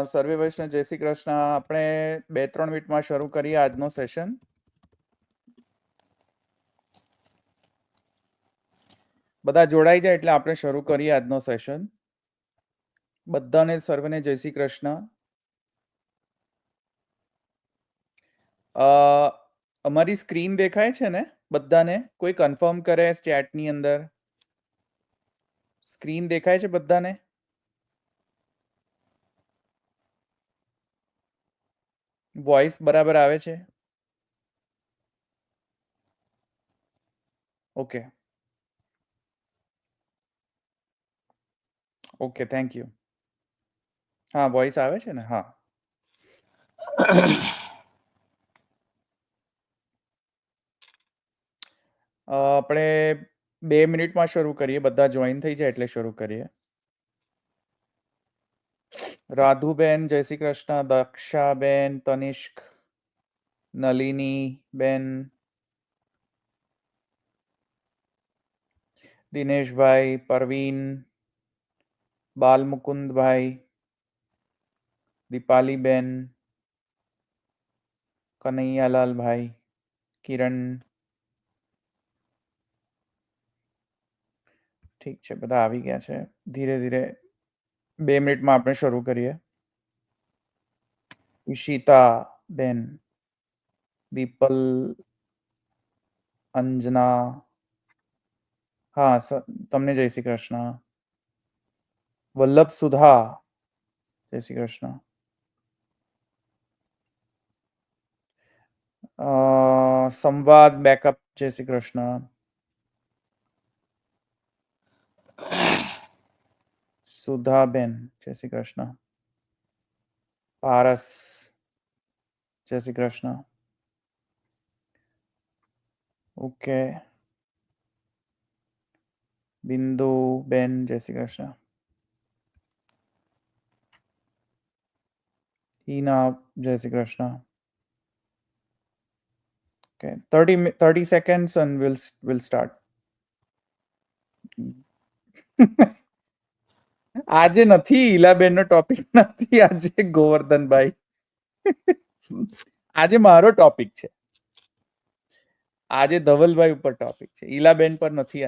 સર્વે વૈષ્ણવ જય શ્રી કૃષ્ણ. આપણે 2-3 મિનિટમાં શરૂ કરીએ આજનો સેશન. બધા જોડાઈ જાય એટલે આપણે શરૂ કરીએ આજનો સેશન. બધાને સર્વેને જય શ્રી કૃષ્ણ. અમારી સ્ક્રીન દેખાય છે ને બધાને? કોઈ કન્ફર્મ કરે ચેટની અંદર? સ્ક્રીન દેખાય છે બધાને? વોઇસ બરાબર આવે છે? Okay okay, thank you. હા, વોઇસ આવે છે ને? હા. આપણે 2 મિનિટમાં શરૂ કરીએ. બધા જોઈન થઈ જાય એટલે શરૂ કરીએ. રાધુબેન જય શ્રી કૃષ્ણ. દક્ષાબેન, તનિષ્ક, નલિની બેન, દિનેશભાઈ, પરવીન, બાલમુકુંદભાઈ, દીપાલીબેન, કનૈયાલાલભાઈ, કિરણ. ઠીક છે, બધા આવી ગયા છે. ધીરે ધીરે 2 મિનિટમાં આપણે શરૂ કરીએ. ઈશિતા બેન, દીપલ, અંજના. હા, તમને જય શ્રી કૃષ્ણ. વલ્લભ સુધા જય શ્રી કૃષ્ણ. સંવાદ બેકઅપ જય શ્રી કૃષ્ણ. સુધાબેન જય શ્રી કૃષ્ણ. પારસ જય શ્રી કૃષ્ણ. ઓકે. બિંદુ બેન જય શ્રી કૃષ્ણ. હિના જય Shri Krishna. Okay, 30 seconds and we'll start. આજે નથી, ઈલાબેન નો ટોપિક નથી આજે, ગોવર્ધનભાઈ. આજે મારો ટોપિક છે. આજે ધવલભાઈ ઉપર ટોપિક છે, ઈલાબેન પર નથી.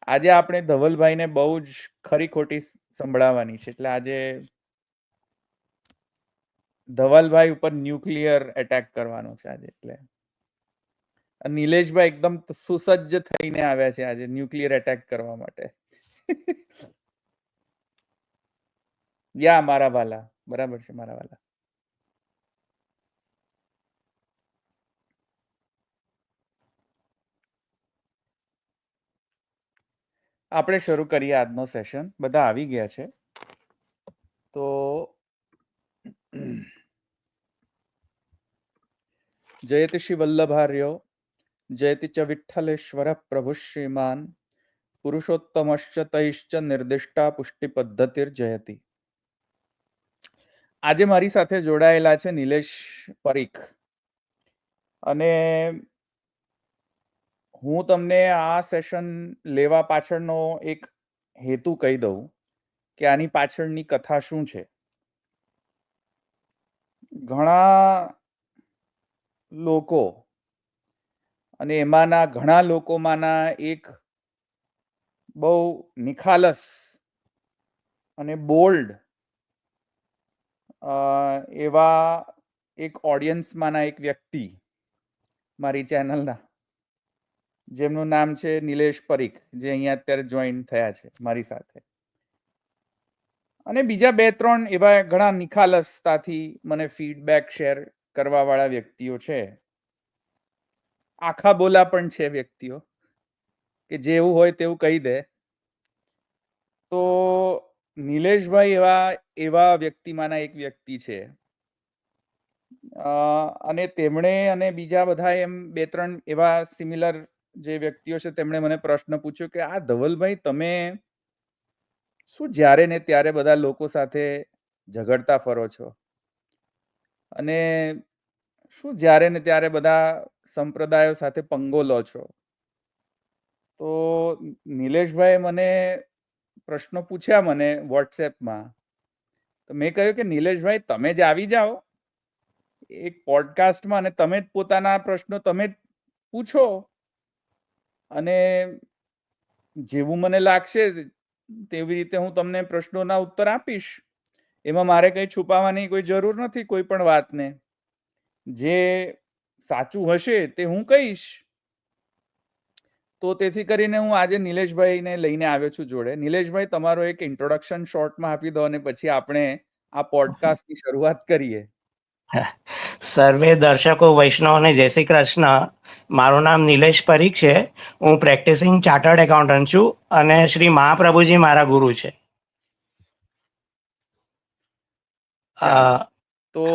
આજે આપણે ધવલભાઈને બહુ જ ખરી ખોટી સંભળાવવાની છે. એટલે આજે ધવલભાઈ ઉપર ન્યુક્લિયર એટેક કરવાનો છે આજે. એટલે નિલેશભાઈ એકદમ સુસજ્જ થઈને આવ્યા છે આજે ન્યુક્લિયર એટેક કરવા માટે. યા મારા વાલા, બરાબર છે મારા વાલા. આપણે શરૂ કરીએ આજનો સેશન. બધા આવી ગયા છે તો જયતિ શ્રી વલ્લભાર્યો, જયતિ ચ વિઠ્ઠલેશ્વર પ્રભુ શ્રીમાન, પુરુષોત્તમશ્ચ તૈશ્ચ નિર્દિષ્ટા પુષ્ટિ પદ્ધતિર જયતિ. આજે મારી સાથે જોડાયેલા છે નિલેશ પરીખ. અને હું તમને આ સેશન લેવા પાછળનો એક હેતુ કહી દઉં કે આની પાછળની કથા શું છે. ઘણા લોકો, અને એમાંના ઘણા લોકોમાંના એક બહુ નિખાલસ અને બોલ્ડ એવા એક ઓડિયન્સમાંના એક વ્યક્તિ મારી ચેનલના, જેમનું નામ છે નિલેશ પરીખ, જે અહીંયા અત્યારે જોઈન થયા છે મારી સાથે. અને બીજા 2-3 એવા ઘણા નિખાલસતાથી મને ફીડબેક શેર કરવા વાળા વ્યક્તિઓ છે. આખા બોલા પણ છે વ્યક્તિઓ કે જેવું હોય તેવું કહી દે. તો નિલેશભાઈ એવા વ્યક્તિમાંના એક વ્યક્તિ છે. અને તેમણે અને બીજા બધા એમ 2-3 એવા સિમિલર જે વ્યક્તિઓ છે તેમણે મને પ્રશ્ન પૂછ્યો કે આ ધવલભાઈ તમે શું જ્યારે ને ત્યારે બધા લોકો સાથે ઝઘડતા ફરો છો, અને શું જ્યારે ને ત્યારે બધા સંપ્રદાયો સાથે પંગો લો છો? તો નિલેશભાઈ મને પ્રશ્નો પૂછ્યા મને વોટ્સએપમાં, તો મેં કહ્યું કે નિલેશભાઈ તમે જ આવી જાઓ એક પોડકાસ્ટમાં અને તમે જ પોતાના પ્રશ્નો તમે જ પૂછો, અને જેવું મને લાગશે તેવી રીતે હું તમને પ્રશ્નોના ઉત્તર આપીશ. એમાં મારે કંઈ છુપાવવાની કોઈ જરૂર નથી કોઈ પણ વાતને. જે સાચું હશે તે હું કહીશ. તો તેથી કરીને હું આજે નિલેશભાઈને લઈને આવ્યો છું જોડે. નિલેશભાઈ તમારો એક ઇન્ટ્રોડક્શન શોર્ટમાં આપી દો અને પછી આપણે આ પોડકાસ્ટની શરૂઆત કરીએ. સર્વે દર્શકો વૈષ્ણવને જય શ્રી કૃષ્ણ. મારું નામ નિલેશ પરીખ છે. હું પ્રેક્ટિસિંગ ચાર્ટર્ડ એકાઉન્ટન્ટ છું અને શ્રી મહાપ્રભુજી મારા ગુરુ છે. ચાલો, તો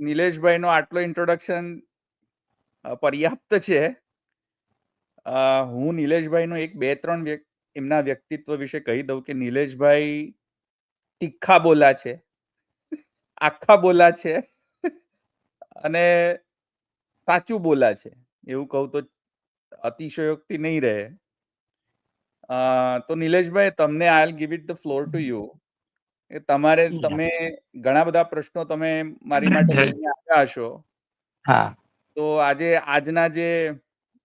નિલેશભાઈનો આટલો ઇન્ટ્રોડક્શન પર્યાપ્ત છે. હું નિલેશભાઈનો એક બે ત્રણ એમના વ્યક્તિત્વ વિશે કહી દઉં કે નિલેશભાઈ તીખા બોલા છે, આખા બોલા છે અને સાચું બોલા છે, એવું કહું તો અતિશયોક્તિ નહીં રહે. તો નિલેશભાઈ તમને આઈ give it the floor to you. તમે ઘણા બધા પ્રશ્નો તમે મારી માટે લઈને આવ્યા હશો. હા, તો આજના જે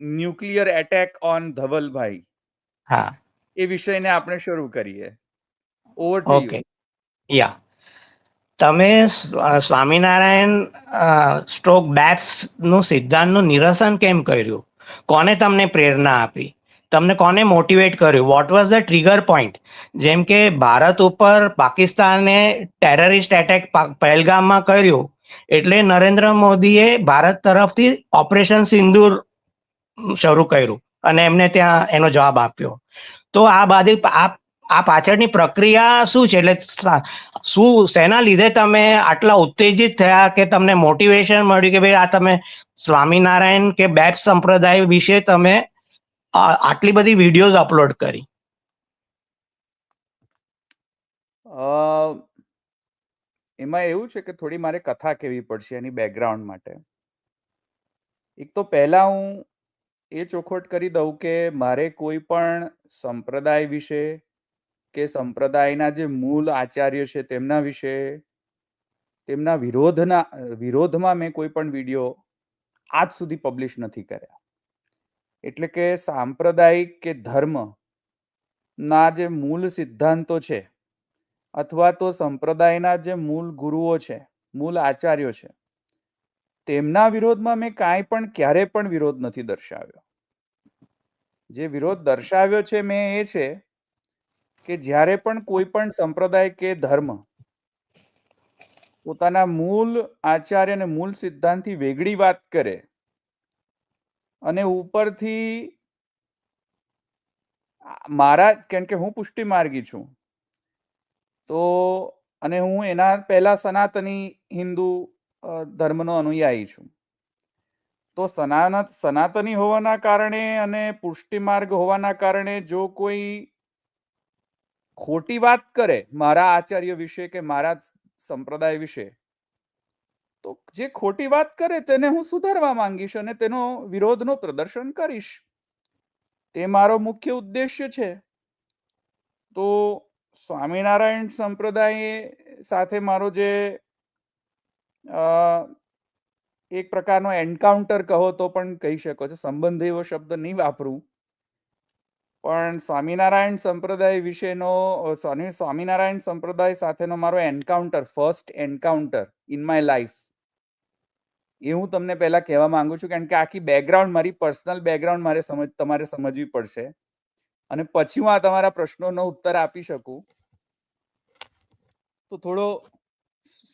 ન્યુક્લિયર એટેક ઓન ધવલભાઈ, હા, એ વિષયને આપણે શરૂ કરીએ. Over to you. ઓકે. યા તમે સ્વામિનારાયણ સ્ટ્રોક બેપ્સ નું સિદ્ધાંતનું નિરસન કેમ કર્યું? કોને તમને પ્રેરણા આપી? તમને કોને મોટિવેટ કર્યું? What was the trigger point? જેમ કે ભારત ઉપર પાકિસ્તાને ટેરરિસ્ટ એટેક પહેલગામમાં કર્યું એટલે નરેન્દ્ર મોદીએ ભારત તરફથી ઓપરેશન સિંદૂર શરૂ કર્યું અને એમને ત્યાં એનો જવાબ આપ્યો. તો આ પાછળની પ્રક્રિયા શું છે? એટલે શું શેના લીધે તમે આટલા ઉત્તેજિત થયા કે તમને મોટિવેશન મળ્યું કે ભાઈ આ તમે સ્વામિનારાયણ કે બેપ્સ સંપ્રદાય વિશે તમે આટલી બધી વિડીયોઝ અપલોડ કરી? એમાં એવું છે કે થોડી મારે કથા કહેવી પડશે એની બેકગ્રાઉન્ડ માટે. એક તો પહેલા હું એ ચોખવટ કરી દઉં કે મારે કોઈ પણ સંપ્રદાય વિશે કે સંપ્રદાયના જે મૂળ આચાર્ય છે તેમના વિશે, તેમના વિરોધમાં મેં કોઈ પણ વિડીયો આજ સુધી પબ્લિશ નથી કર્યા. એટલે કે સાંપ્રદાયિક કે ધર્મ ના જે મૂળ સિદ્ધાંતો છે અથવા તો સંપ્રદાયના જે મૂળ ગુરુઓ છે, મૂળ આચાર્યો છે, તેમના વિરોધમાં મેં કાંઈ પણ ક્યારે પણ વિરોધ નથી દર્શાવ્યો. જે વિરોધ દર્શાવ્યો છે મેં એ છે કે જ્યારે પણ કોઈ પણ સંપ્રદાય કે ધર્મ પોતાના મૂળ આચાર્ય અને મૂળ સિદ્ધાંતથી વેગળી વાત કરે અને ઉપરથી કેમ કે હું પુષ્ટિ માર્ગી છું, તો અને હું એના પહેલા સનાતની હિન્દુ ધર્મનો અનુયાયી છું. તો સનાતની હોવાના કારણે અને પુષ્ટિ માર્ગ હોવાના કારણે જો કોઈ ખોટી વાત કરે મારા આચાર્ય વિશે કે મારા સંપ્રદાય વિશે, તો જે ખોટી વાત કરે તેને હું સુધારવા માંગીશ અને તેનો વિરોધનો પ્રદર્શન કરીશ. તે મારો મુખ્ય ઉદ્દેશ્ય છે. તો સ્વામિનારાયણ સંપ્રદાય સાથે મારો જે એક પ્રકારનો એન્કાઉન્ટર કહો તો પણ કહી શકો છો, સંબંધ એવો શબ્દ નહીં વાપરું, પણ સ્વામિનારાયણ સંપ્રદાય વિશેનો સ્વામિનારાયણ સંપ્રદાય સાથેનો મારો encounter, first encounter in my life, એ હું તમને પહેલા કહેવા માંગુ છું. કારણ કે આખી બેકગ્રાઉન્ડ, મારી પર્સનલ બેકગ્રાઉન્ડ તમારે સમજવી પડશે અને પછી હું આ તમારા પ્રશ્નોનો ઉત્તર આપી શકું. તો થોડો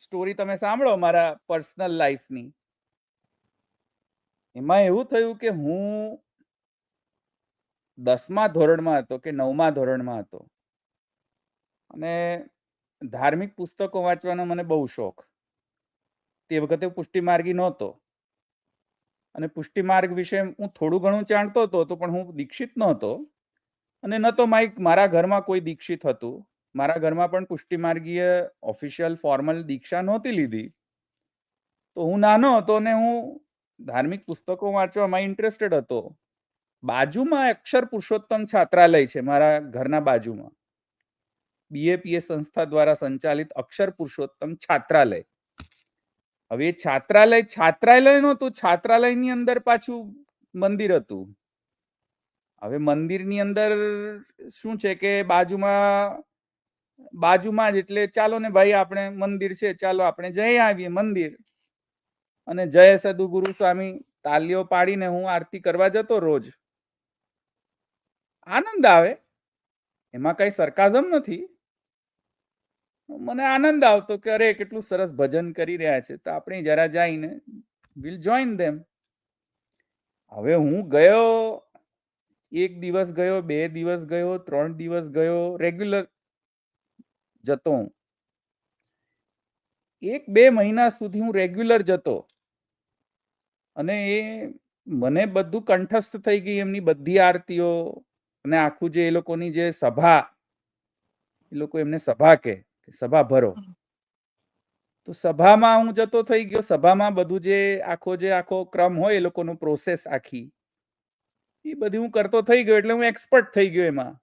સ્ટોરી તમે સાંભળો મારા પર્સનલ લાઈફની. એમાં એવું થયું કે હું 10મા ધોરણમાં હતો કે 9મા ધોરણમાં હતો અને ધાર્મિક પુસ્તકો વાંચવાનો મને બહુ શોખ. તે વખતે પુષ્ટિ માર્ગી નહોતો અને પુષ્ટિ માર્ગ વિશે હું થોડું ઘણું જાણતો હતો, પણ હું દીક્ષિત નહોતો અને ન તો મારા ઘરમાં કોઈ દીક્ષિત હતું. મારા ઘરમાં પણ પુષ્ટિ માર્ગીય ઓફિશિયલ ફોર્મલ દીક્ષા નહોતી લીધી. તો હું નાનો હતો અને હું ધાર્મિક પુસ્તકો વાંચવામાં ઇન્ટરેસ્ટેડ હતો. બાજુમાં અક્ષર પુરુષોત્તમ છાત્રાલય છે મારા ઘરના બાજુમાં, BAPS સંસ્થા દ્વારા સંચાલિત અક્ષર પુરુષોત્તમ છાત્રાલય. હવે એ છાત્રાલય નહોતું, છાત્રાલયની અંદર પાછું મંદિર હતું. હવે મંદિરની અંદર શું છે કે બાજુમાં જ, એટલે ચાલો ને ભાઈ આપણે મંદિર છે, ચાલો આપણે જઈ આવીએ મંદિર. અને જય સદુગુરુ સ્વામી તાલીઓ પાડીને હું આરતી કરવા જતો રોજ. આનંદ આવે, એમાં કઈ સરકાઝમ નથી. મને આનંદ આવતો કે અરે કેટલું સરસ ભજન કરી રહ્યા છે, તો આપણે જરા જઈને વિલ જોઈન ધેમ. હવે હું ગયો, 1 દિવસ ગયો, 2 દિવસ ગયો, 3 દિવસ ગયો, રેગ્યુલર જતો હું. 1-2 મહિના સુધી હું રેગ્યુલર જતો, અને એ મને બધું કંઠસ્થ થઈ ગઈ, એમની બધી આરતીઓ અને આખું જે એ લોકોની જે સભા, એ લોકો એમને સભા કે સભા ભરો, તો સભામાં હું જતો થઈ ગયો. સભામાં બધું જે આખો ક્રમ હોય, એ લોકોનું પ્રોસેસ આખી, એ બધી હું કરતો થઈ ગયો, એટલે હું એક્સપર્ટ થઈ ગયો એમાં.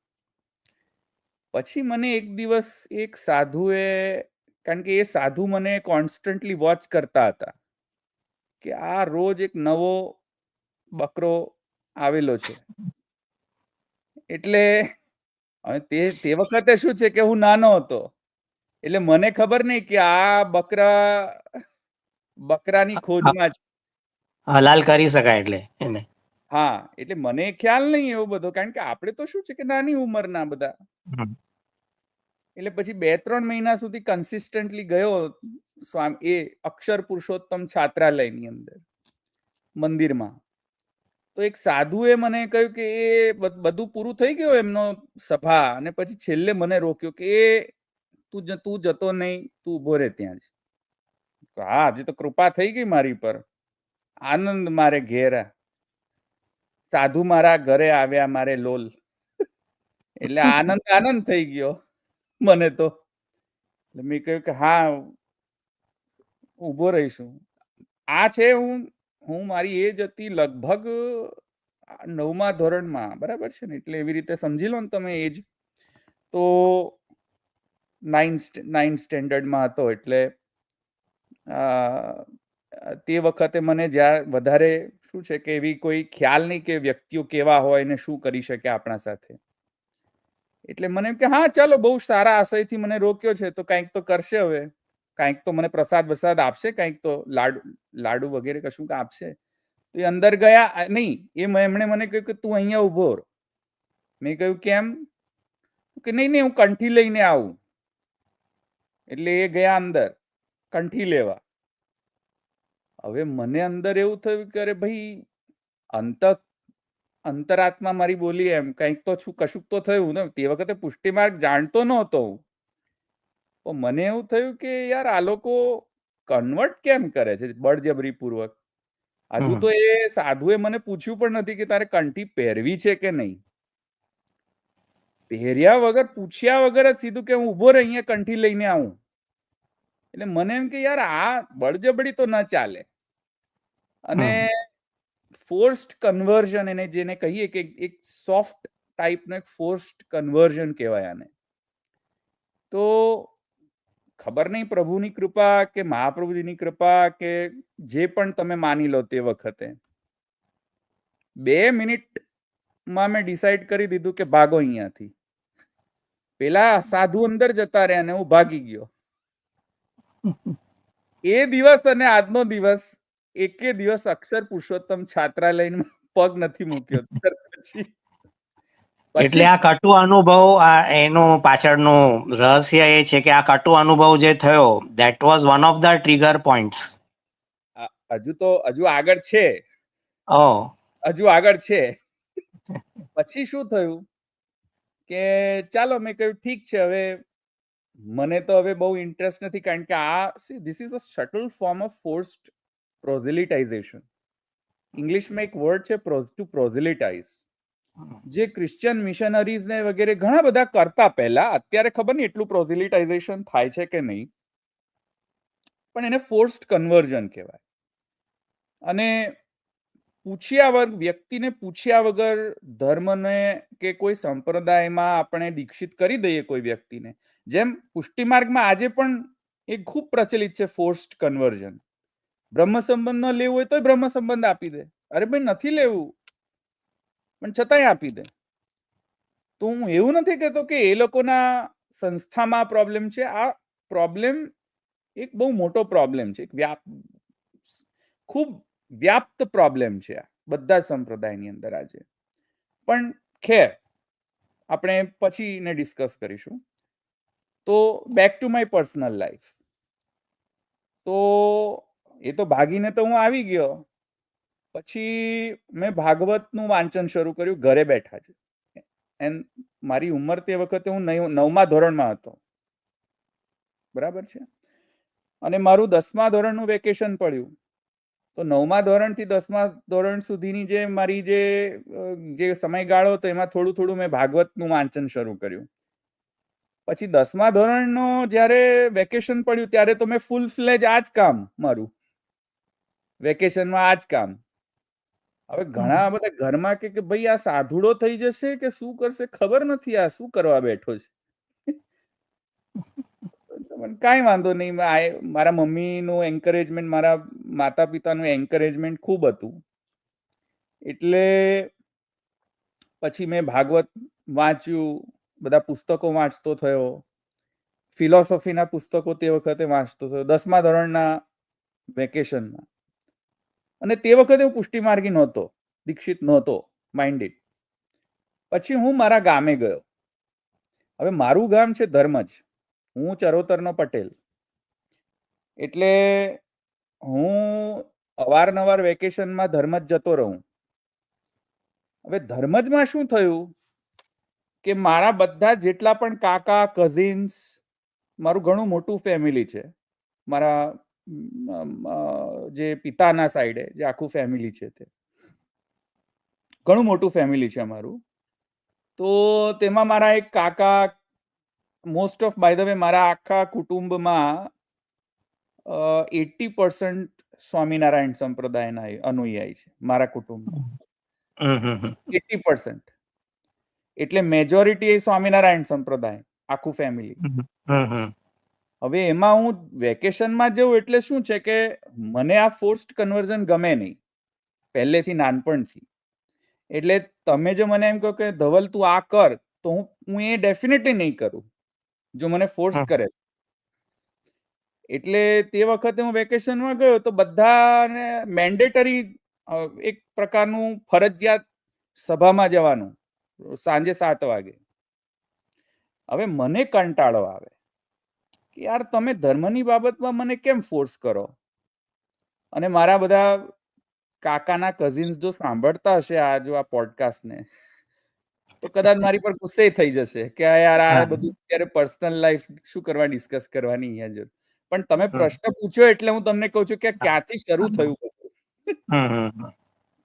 પછી મને એક દિવસ એક સાધુએ, કારણ કે એ સાધુ મને કોન્સ્ટન્ટલી વોચ કરતા હતા કે આ રોજ એક નવો બકરો આવેલો છે. એટલે તે વખતે શું છે કે હું નાનો હતો, એટલે મને ખબર નહીં કે આ બકરાની ખોજમાં છે. હલાલ કરી શકાય એટલે એને. હા, એટલે મને ખ્યાલ નહીં એવો બધો, કારણ કે આપણે તો શું છે કે નાની ઉંમરના બધા. એટલે પછી 2-3 મહિના સુધી કન્સિસ્ટન્ટલી ગયો સ્વામી એ અક્ષર પુરુષોત્તમ છાત્રાલયની અંદર મંદિરમાં. તો એક સાધુએ મને કહ્યું કે એ બધું પૂરું થઈ ગયું એમનો સભા, અને પછી છેલ્લે મને રોક્યો કે તું જતો નહીં, તું ઉભો રહે ત્યાં જ. હા, હજી તો કૃપા થઈ ગઈ મારી પર, આનંદ મારે ઘેર, સાધુ મારા ઘરે આવ્યા મારે લોલ, એટલે આનંદ થઈ ગયો મને તો. મેં કહ્યું કે હા, ઉભો રહીશું. આ છે હું મારી એજ હતી લગભગ 9મા ધોરણમાં, બરાબર છે ને, એટલે એવી રીતે સમજી લો ને તમે એજ. તો 9th સ્ટેન્ડર્ડમાં હતો, એટલે તે વખતે મને જ્યાં વધારે શું છે કે એવી કોઈ ખ્યાલ નહીં કે વ્યક્તિઓ કેવા હોય ને શું કરી શકે આપણા સાથે. એટલે મને એમ કે હા ચાલો, બહુ સારા આશયથી મને રોક્યો છે, તો કંઈક તો કરશે હવે, કંઈક તો મને પ્રસાદ આપશે, કંઈક તો લાડુ વગેરે કશું આપશે. તો એ અંદર ગયા નહીં, એમણે મને કહ્યું કે તું અહીંયા ઉભો રહો. મેં કહ્યું કેમ? કે નહીં, હું કંઠી લઈને આવું. એટલે એ ગયા અંદર કંઠી લેવા. હવે મને અંદર એવું થયું કે અરે ભાઈ, અંતરાત્મા મારી બોલી એમ કંઈક તો કશુંક તો થયું ને. તે વખતે પુષ્ટિ માર્ગ જાણતો નહોતો હું, તો મને એવું થયું કે યાર આ લોકો કન્વર્ટ કેમ કરે છે બળજબરી પૂર્વક. હજુ તો એ સાધુએ મને પૂછ્યું પણ નથી કે તારે કંઠી પહેરવી છે કે નહીં. પહેર્યા વગર, પૂછ્યા વગર જ સીધું કે હું ઉભો રહી અહીંયા કંઠી લઈને આવું. એટલે મને એમ કે યાર આ બળજબરી તો ન ચાલે. અને ફોર્સ્ડ કન્વર્ઝન, એને જેને કહીએ કે એક સોફ્ટ ટાઈપનો એક ફોર્સ્ડ કન્વર્ઝન કહેવાય આને. તો ખબર નહીં પ્રભુની કૃપા કે મહાપ્રભુજીની કૃપા કે જે પણ તમે માની લો, તે વખતે 2 મિનિટમાં મેં ડિસાઈડ કરી દીધું કે ભાગો અહીંયાથી. પેલા સાધુ અંદર જતા રહ્યા અને હું ભાગી ગયો. એ દિવસ અને આજનો દિવસ, એકે દિવસ અક્ષર પુરુષોત્તમ છાત્રાલયમાં પગ નથી મૂક્યો. એટલે આ કટુ અનુભવ, એનું પાછળનું રહસ્ય એ છે કે આ કટુ અનુભવ જે થયો, that was one of the trigger points. હજુ આગળ છે. પછી શું થયું કે ચાલો, મેં કહ્યું ઠીક છે, હવે મને તો હવે બહુ ઇન્ટરેસ્ટ નથી, કારણ કે this is a subtle form of forced proselytization. ઇંગ્લિશમાં એક વર્ડ છે ટુ પ્રોઝેલિટાઇઝ, જે ક્રિશ્ચિયન મિશનરીઝ ને વગેરે ઘણા બધા કરતા પહેલા. અત્યારે ખબર નહીં એટલું પ્રોઝેલિટાઇઝેશન થાય છે કે નહીં, પણ એને ફોર્સ્ડ કન્વર્ઝન કહેવાય. અને વ્યક્તિને પૂછ્યા વગર ધર્મને કે કોઈ સંપ્રદાયમાં આપણે દીક્ષિત કરી દઈએ કોઈ વ્યક્તિને, જેમ પુષ્ટિ માર્ગમાં આજે પણ એ ખૂબ પ્રચલિત છે ફોર્સ્ડ કન્વર્ઝન. બ્રહ્મ સંબંધ ન લેવું હોય તો બ્રહ્મ સંબંધ આપી દે, અરે ભાઈ નથી લેવું પણ છતાંય આપી દે. તો હું એવું નથી કહેતો કે એ લોકોના સંસ્થામાં પ્રોબ્લેમ છે. આ પ્રોબ્લેમ એક બહુ મોટો પ્રોબ્લેમ છે, ખૂબ વ્યાપ્ત પ્રોબ્લેમ છે આ બધા સંપ્રદાયની અંદર આજે. પણ ખેર આપણે પછી ને ડિસ્કસ કરીશું. તો back to my personal life. તો એ તો ભાગીને તો હું આવી ગયો, પછી મેં ભાગવતનું વાંચન શરૂ કર્યું ઘરે બેઠા છે. એન્ડ મારી ઉંમર તે વખતે હું 9મા ધોરણમાં હતો, બરાબર છે. અને મારું 10મા ધોરણનું વેકેશન પડ્યું. તો 9મા ધોરણથી 10મા ધોરણ સુધીની જે મારી જે સમયગાળો હતો એમાં થોડું થોડું મેં ભાગવતનું વાંચન શરૂ કર્યું. પછી 10મા ધોરણનો જ્યારે વેકેશન પડ્યું ત્યારે તો મેં ફૂલ ફ્લેજ આ જ કામ, મારું વેકેશનમાં આ જ કામ. હવે ઘણા બધા ઘરમાં કે ભાઈ આ સાધુડો થઈ જશે કે શું કરશે ખબર નથી, આ શું કરવા બેઠો છે. કાંઈ વાંધો નહીં, મારા મમ્મીનું એન્કરેજમેન્ટ, મારા માતા પિતાનું એન્કરેજમેન્ટ ખૂબ હતું. એટલે પછી મેં ભાગવત વાંચ્યું, બધા પુસ્તકો વાંચતો થયો, ફિલોસોફીના પુસ્તકો તે વખતે વાંચતો થયો 10મા ધોરણના વેકેશનમાં. અને તે વખતે હું પુષ્ટિ માર્ગી નહોતો, દીક્ષિત નહોતો માઇન્ડેડ. પછી હું મારા ગામે ગયો. હવે મારું ગામ છે ધર્મજ, હું ચરોતરનો પટેલ. એટલે હું અવારનવાર વેકેશનમાં ધર્મજ જતો રહું. હવે ધર્મજમાં શું થયું કે મારા બધા જેટલા પણ કાકા કઝિન્સ, મારું ઘણું મોટું ફેમિલી છે. મારા જે પિતાના સાઈડે જે આખું ફેમિલી છે તે ઘણું મોટું ફેમિલી છે અમારું. તો તેમાં મારા એક કાકા, most of by the way મારા આખા કુટુંબમાં 80% સ્વામિનારાયણ સંપ્રદાયના અનુયાયી છે મારા કુટુંબમાં. 80%. એટલે મેજોરિટી એ સ્વામિનારાયણ સંપ્રદાય, આખું ફેમિલી. હવે એમાં હું વેકેશનમાં જઉં એટલે શું છે કે મને આ ફોર્સ્ડ કન્વર્ઝન ગમે નહીં પહેલેથી, નાનપણથી. એટલે તમે જો મને એમ કહો કે ધવલ તું આ કર, તો હું એ ડેફિનેટલી નહીં કરું જો મને ફોર્સ કરે. એટલે તે વખતે હું વેકેશનમાં ગયો તો બધાને મેન્ડેટરી એક પ્રકારનું ફરજિયાત સભામાં જવાનું સાંજે 7 વાગે. હવે મને કંટાળો આવે કે યાર તમે ધર્મની બાબતમાં મને કેમ ફોર્સ કરો. અને મારા બધા કાકાના કઝિન્સ જો સાંભળતા હશે આ પોડકાસ્ટને, તો કદાચ મારી પર ગુસ્સે થઈ જશે કે યાર આ બધું અત્યારે પર્સનલ લાઈફ શું કરવા ડિસ્કસ કરવાની અહીંયા જો. પણ તમે પ્રશ્ન પૂછ્યો એટલે હું તમને કહું છું કે ક્યાંથી શરૂ થયું બધું.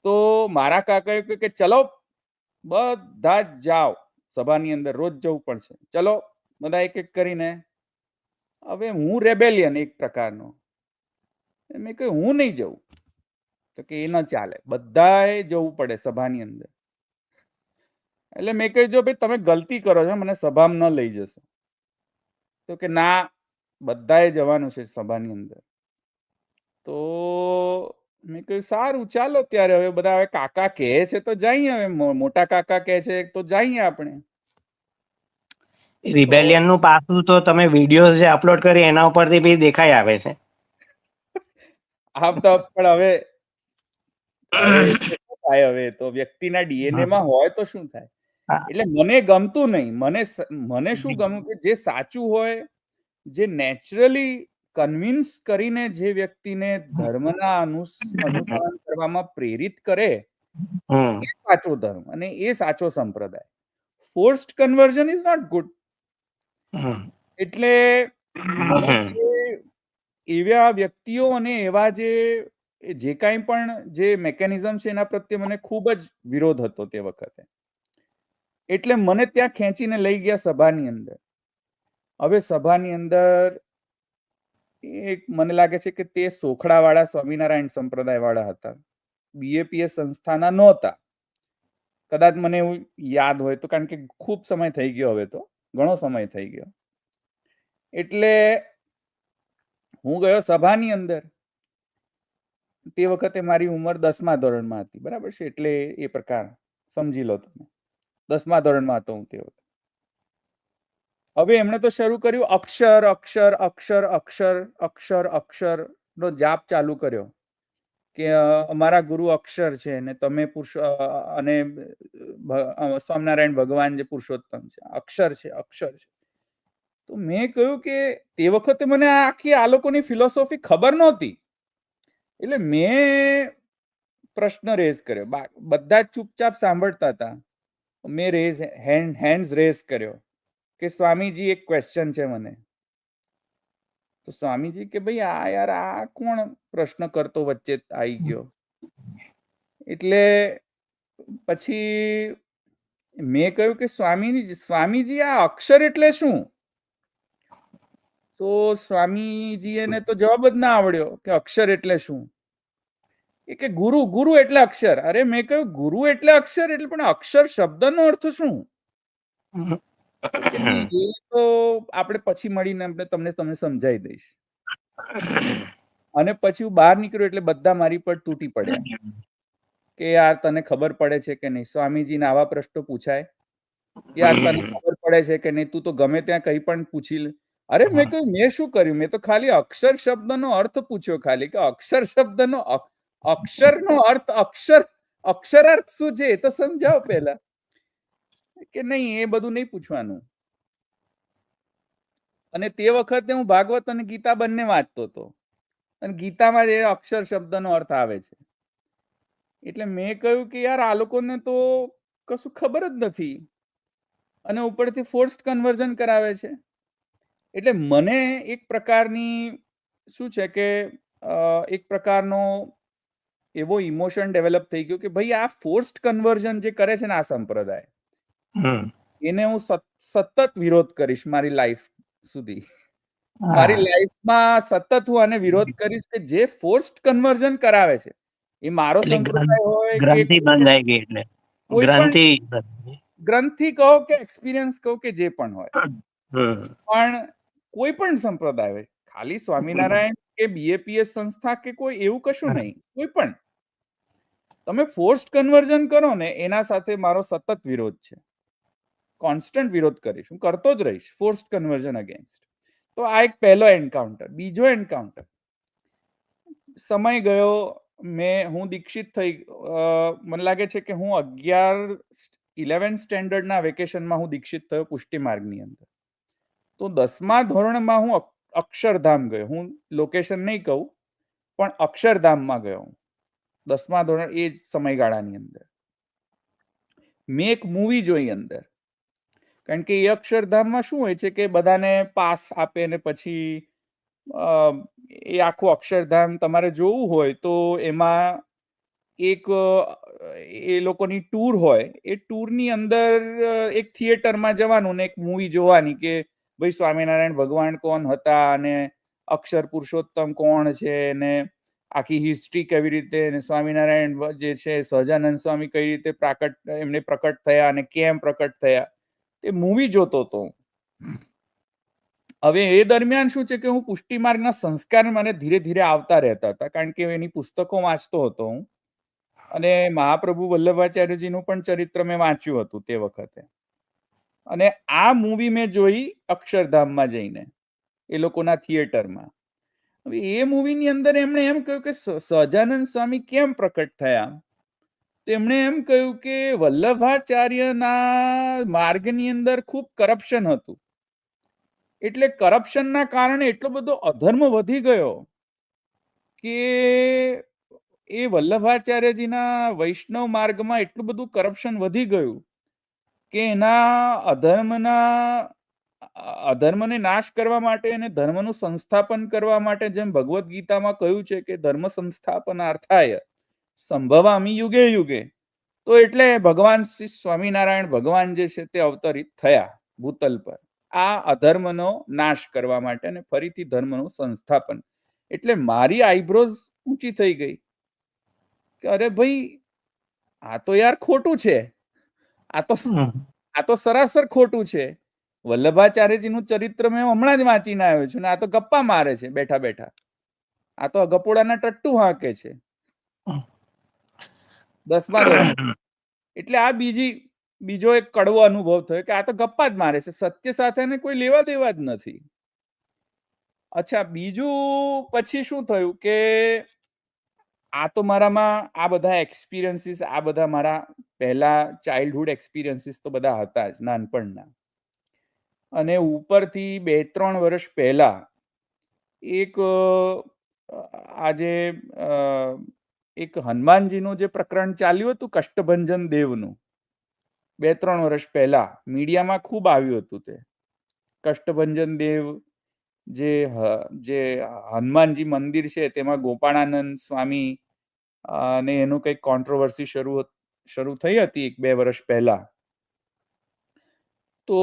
તો મારા કાકાએ કહ્યું કે ચલો બધા જ જાઓ સભાની અંદર, રોજ જવું પડશે, ચલો બધા એક એક કરીને. હવે હું રેબેલિયન એક પ્રકારનો, મેં કહ્યું હું નહીં જઉં. તો કે એ ન ચાલે, બધાએ જવું પડે સભાની અંદર. એટલે મેં કહ્યું જો ભાઈ તમે ગલતી કરો છો, મને સભામાં ન લઈ જશો. તો કે ના, બધાએ જવાનું છે સભાની અંદર. તો મેં કહ્યું સારું ચાલો ત્યારે, હવે બધા હવે કાકા કહે છે તો જઈએ, હવે મોટા કાકા કહે છે તો જઈએ આપણે. રિબેલિયન નું પાસું તો તમે વિડીયોઝ જે અપલોડ કરી એના ઉપરથી બી દેખાઈ આવે છે. આમ તો પણ હવે શું થાય, હવે તો વ્યક્તિના ડીએનએ માં હોય તો શું થાય. એટલે મને ગમતું નહીં. મને શું ગમ્યું કે જે સાચું હોય, જે નેચરલી કન્વિન્સ કરીને જે વ્યક્તિને ધર્મના અનુસરણ કરવામાં પ્રેરિત કરે, એ સાચો ધર્મ અને એ સાચો સંપ્રદાય. Forced conversion is not good. એટલે એવા વ્યક્તિઓ અને એવા જે કાંઈ પણ જે મેકેનિઝમ છે એના પ્રત્યે મને ખૂબ જ વિરોધ હતો તે વખતે. એટલે મને ત્યાં ખેંચીને લઈ ગયા સભાની અંદર. હવે સભાની અંદર એક મને લાગે છે કે તે સોખડાવાળા સ્વામિનારાયણ સંપ્રદાય વાળા હતા. બીએપીએસ સંસ્થાના નહોતા. કદાચ મને એવું યાદ હોય તો, કારણ કે ખૂબ સમય થઈ ગયો, હવે તો ઘણો સમય થઈ ગયો. એટલે હું ગયો સભાની અંદર. તે વખતે મારી ઉંમર 10મા ધોરણમાં હતી, બરાબર છે? એટલે એ પ્રકાર સમજી લો તમે. 10મા ધોરણમાં હતો હું તે વખતે. હવે એમણે તો શરૂ કર્યું, અક્ષર અક્ષર અક્ષર અક્ષર અક્ષર અક્ષર નો જાપ ચાલુ કર્યો કે અમારા ગુરુ અક્ષર છે ને તમે અને સ્વામિનારાયણ ભગવાન જે પુરુષોત્તમ છે, અક્ષર છે, અક્ષર છે. તો મેં કહ્યું કે તે વખતે મને આખી આ લોકોની ફિલોસોફી ખબર નહોતી. એટલે મેં પ્રશ્ન રેઝ કર્યો. બધા જ ચૂપચાપ સાંભળતા હતા. મેં હેન્ડ્સ રેઝ કર્યો કે સ્વામીજી, એક ક્વેશ્ચન છે મને. તો સ્વામીજી કે ભાઈ આ યાર આ કોણ પ્રશ્ન કરતો વચ્ચે આવી ગયો? એટલે પછી મેં કહ્યું કે સ્વામીજી આ અક્ષર એટલે શું? તો સ્વામીજીને તો જવાબ જ ના આવડ્યો કે અક્ષર એટલે શું. એ કે ગુરુ એટલે અક્ષર. અરે મેં કહ્યું ગુરુ એટલે અક્ષર, એટલે પણ અક્ષર શબ્દનો અર્થ શું? કે નહીં, એ તો આપણે પછી મળીને તમને સમજાવી દઈશ. અને પછી હું બહાર નીકળ્યો એટલે બધા મારી પર તૂટી પડ્યા કે યાર તને ખબર પડે છે કે નહીં? સ્વામીજીને આવા પ્રશ્નો પૂછાય? યાર તને ખબર પડે છે કે નહીં? તું તો ગમે ત્યાં કંઈ પણ પૂછી લે. અરે મેં કહ્યું મેં શું કર્યું? મેં તો ખાલી અક્ષર શબ્દનો અર્થ પૂછ્યો, ખાલી કે અક્ષર શબ્દનો અક્ષરનો અર્થ અક્ષરાર્થ શું છે એ તો સમજાવો પહેલા. કે નહીં, એ બધું નહીં પૂછવાનું. અને તે વખતે હું ભાગવત અને ગીતા બંને વાંચતો હતો, અને ગીતામાં એ અક્ષર શબ્દનો અર્થ આવે છે. એટલે મેં કહ્યું કે યાર આ લોકોને તો કશું ખબર જ નથી, અને ઉપરથી ફોર્સ્ડ કન્વર્ઝન કરાવે છે. એટલે મને એક પ્રકારની શું છે કે એક પ્રકારનો એવો ઇમોશન ડેવલપ થઈ ગયો કે ભાઈ આ ફોર્સ્ડ કન્વર્ઝન જે કરે છે ને આ સંપ્રદાય, એને હું સતત વિરોધ કરીશ મારી લાઈફ સુધી. મારી લાઈફમાં સતત હું આને વિરોધ કરીશ કે જે ફોર્સ્ડ કન્વર્ઝન કરાવે છે, એ મારો સંપ્રદાય હોય ગ્રંથિ બંધાઈ ગઈ, એટલે કોઈ પણ ગ્રંથિ કહો કે એક્સપિરિયન્સ કહો કે જે પણ હોય, પણ કોઈ પણ સંપ્રદાય હોય, ખાલી સ્વામિનારાયણ કે બીએપીએસ સંસ્થા કે કોઈ એવું કશું નહીં, કોઈ પણ તમે ફોર્સ્ડ કન્વર્ઝન કરો ને એના સાથે મારો સતત વિરોધ છે. કોન્સ્ટન્ટ વિરોધ કરીશ, હું કરતો જ રહીશ ફોર્સ્ડ કન્વર્ઝન અગેન્સ્ટ. તો આ એક પહેલો એન્કાઉન્ટર. બીજો એન્કાઉન્ટર, સમય ગયો, હું દીક્ષિત થઈ, મને લાગે છે કે હું 11 સ્ટેન્ડર્ડના વેકેશનમાં હું દીક્ષિત થયો પુષ્ટિ માર્ગની અંદર. તો 10મા ધોરણમાં હું અક્ષરધામ ગયો. હું લોકેશન નહીં કહું, પણ અક્ષરધામમાં ગયો હું 10મા ધોરણ એ જ સમયગાળાની અંદર. મેં એક મૂવી જોઈ અંદર, કારણ કે એ અક્ષરધામમાં શું હોય છે કે બધાને પાસ આપે ને પછી એ આખું અક્ષરધામ તમારે જોવું હોય તો એમાં એક એ લોકોની ટૂર હોય. એ ટૂરની અંદર એક થિયેટરમાં જવાનું ને એક મૂવી જોવાની કે ભાઈ સ્વામિનારાયણ ભગવાન કોણ હતા અને અક્ષર પુરુષોત્તમ કોણ છે ને આખી હિસ્ટ્રી કેવી રીતે, ને સ્વામિનારાયણ જે છે સહજાનંદ સ્વામી કઈ રીતે એમને પ્રકટ થયા અને કેમ પ્રકટ થયા, એ મૂવી જોતો હતો. હવે એ દરમિયાન શું છે કે હું પુષ્ટિ માર્ગના સંસ્કાર મને ધીરે ધીરે આવતા રહેતા હતા, કારણ કે એની પુસ્તકો વાંચતો હતો હું, અને મહાપ્રભુ વલ્લભાચાર્યજીનું પણ ચરિત્ર મેં વાંચ્યું હતું તે વખતે. અને આ મૂવી મેં જોઈ અક્ષરધામમાં જઈને એ લોકોના થિયેટરમાં. હવે એ મૂવીની અંદર એમણે એમ કહ્યું કે સહજાનંદ સ્વામી કેમ પ્રકટ થયા. તેમણે એમ કહ્યું કે વલ્લભાચાર્યના માર્ગની અંદર ખૂબ કરપ્શન હતું, એટલે કરપ્શનના કારણે એટલો બધો અધર્મ વધી ગયો કે એ વલ્લભાચાર્યજીના વૈષ્ણવ માર્ગમાં એટલું બધું કરપ્શન વધી ગયું કે એના અધર્મને નાશ કરવા માટે અને ધર્મનું સંસ્થાપન કરવા માટે, જેમ ભગવદ્ ગીતામાં કહ્યું છે કે ધર્મ સંસ્થાપનાર્થાય સંભવામિ યુગે યુગે, તો એટલે ભગવાન શ્રી સ્વામિનારાયણ ભગવાન જે છે તે અવતરિત થયા ભૂતલ પર આ અધર્મનો નાશ કરવા માટે અને ફરીથી ધર્મનું સંસ્થાપન. એટલે મારી આઈબ્રોઝ ઊંચી થઈ ગઈ કે અરે ભાઈ આ તો યાર ખોટું છે, આ તો સરાસર ખોટું છે. વલ્લભાચાર્યજીનું ચરિત્ર મેં હમણાં જ વાંચીને આવ્યો છું ને આ તો ગપ્પા મારે છે બેઠા બેઠા, આ તો ગપોડાના ટટ્ટુ હાંકે છે 10મા ધોરણ. એટલે આ બીજો એક કડવો અનુભવ થયો કે આ તો ગપ્પા જ મારે છે, સત્ય સાથે કોઈ લેવા દેવા જ નથી. અચ્છા, બીજું પછી શું થયું કે આ તો મારામાં આ બધા એક્સપિરિયન્સીસ, આ બધા મારા પહેલા ચાઇલ્ડહુડ એક્સપિરિયન્સીસ તો બધા હતા જ નાનપણના. અને ઉપરથી 2-3 વર્ષ પહેલા એક આજે એક હનુમાનજીનું જે પ્રકરણ ચાલ્યું હતું કષ્ટભંજન દેવનું, 2-3 વર્ષ પહેલા મીડિયામાં ખૂબ આવ્યું હતું. તે કષ્ટભંજન દેવ જે હનુમાનજી મંદિર છે તેમાં ગોપાળાનંદ સ્વામી અને એનું કંઈક કોન્ટ્રોવર્સી શરૂ થઈ હતી 1-2 વર્ષ પહેલા. તો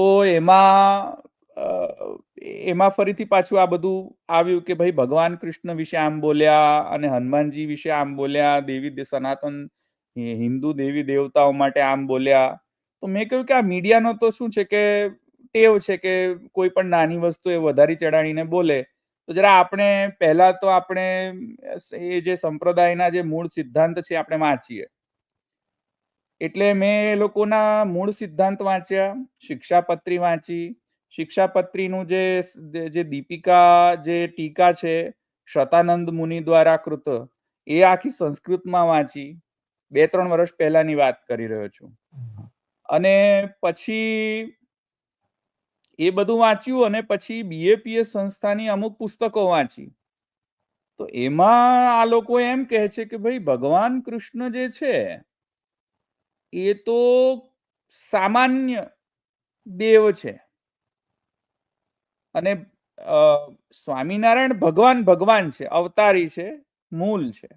એમાં ફરીથી પાછું આ બધું આવ્યું કે ભાઈ ભગવાન કૃષ્ણ વિશે આમ બોલ્યા અને હનુમાનજી વિશે આમ બોલ્યા, સનાતન હિન્દુ દેવી દેવતાઓ માટે આમ બોલ્યા. તો મેં કહ્યું કે આ મીડિયાનો તો શું છે કે ટેવ છે કે કોઈ પણ નાની વસ્તુ એ વધારી ચડાડીને બોલે. તો જરા પહેલા તો આપણે એ જે સંપ્રદાયના જે મૂળ સિદ્ધાંત છે આપણે વાંચીએ. એટલે મેં એ લોકોના મૂળ સિદ્ધાંત વાંચ્યા, શિક્ષાપત્રી વાંચી. શિક્ષાપત્રીનું જે દીપિકા જે ટીકા છે શતાનંદ મુનિ દ્વારા કૃત, એ આખી સંસ્કૃતમાં વાંચી. 2-3 વર્ષ પહેલાની વાત કરી રહ્યો છું. અને પછી એ બધું વાંચ્યું અને પછી બીએપીએસ સંસ્થાની અમુક પુસ્તકો વાંચી. તો એમાં આ લોકો એમ કહે છે કે ભાઈ ભગવાન કૃષ્ણ જે છે એ તો સામાન્ય દેવ છે અને સ્વામિનારાયણ ભગવાન છે, અવતારી છે, મૂળ છે.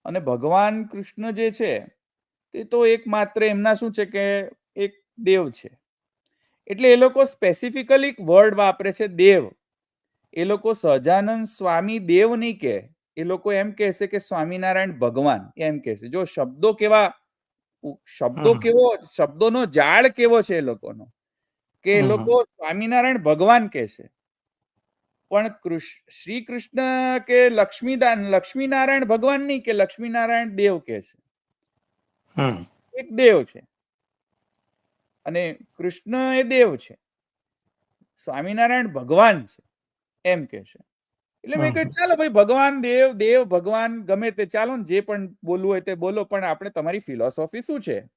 અને ભગવાન કૃષ્ણ જે છે તે તો એકમાત્ર એમના શું છે કે એક દેવ છે. એટલે એ લોકો સ્પેસિફિકલી વર્ડ વાપરે છે દેવ. એ લોકો સહજાનંદ સ્વામી દેવ નહીં કે, એ લોકો એમ કહેશે કે સ્વામિનારાયણ ભગવાન એમ કહેશે. જો શબ્દોનો જાળ કેવો છે એ લોકોનો, કે એ લોકો સ્વામિનારાયણ ભગવાન કહેશે. પણ શ્રી કૃષ્ણ કે લક્ષ્મીનારાયણ ભગવાન નહીં કે, લક્ષ્મીનારાયણ દેવ કે છે. એક દેવ છે અને કૃષ્ણ એ દેવ છે, સ્વામિનારાયણ ભગવાન છે એમ કે છે. એટલે મેં કહ્યું ચાલો ભાઈ ભગવાન દેવ ભગવાન ગમે તે, ચાલો ને જે પણ બોલવું હોય તે બોલો, પણ આપણે તમારી ફિલોસોફી શું છે.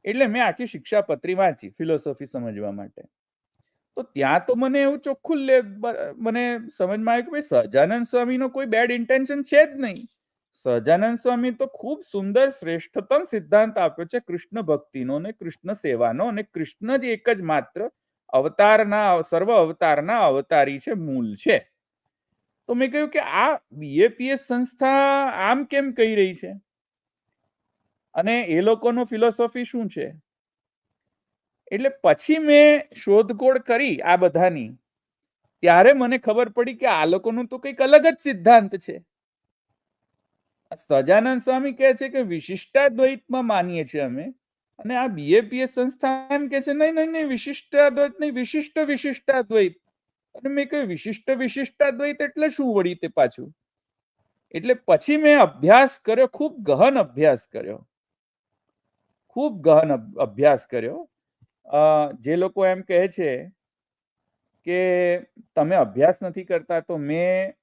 એટલે મેં આખી શિક્ષાપત્રી વાંચી ફિલોસોફી સમજવા માટે. તો ત્યાં તો મને એવું ચોખ્ખું મને સમજમાં આવ્યું કે ભાઈ સહજાનંદ સ્વામીનો કોઈ બેડ ઇન્ટેન્શન છે જ નહીં. સહજાનંદ સ્વામી તો ખૂબ સુંદર શ્રેષ્ઠતમ સિદ્ધાંત આપ્યો છે કૃષ્ણ ભક્તિનો ને કૃષ્ણ સેવાનો, અને કૃષ્ણ જ એક જ માત્ર સર્વ અવતારના અવતારી છે, મૂળ છે. તો મેં કહ્યું કે આ બીએપીએસ સંસ્થા આમ કેમ કહી રહી છે અને એ લોકોનો ફિલોસોફી શું છે. એટલે પછી મેં શોધખોળ કરી આ બધાની, ત્યારે મને ખબર પડી કે આ લોકોનું તો કંઈક અલગ જ સિદ્ધાંત છે. સહજાનંદ સ્વામી કહે છે કે વિશિષ્ટાદ્વૈતમાં માનીએ છીએ અમે, અને આ બીએપીએસ સંસ્થા એમ કે છે નહીં વિશિષ્ટાદ્વૈત નહીં, વિશિષ્ટાદ્વૈત. અને મેં કહ્યું વિશિષ્ટાદ્વૈત એટલે શું વળી તે પાછું. એટલે પછી મેં અભ્યાસ કર્યો, ખૂબ ગહન અભ્યાસ કર્યો. જે લોકો એમ કહે છે કે તમે અભ્યાસ નથી કરતા, તો મેં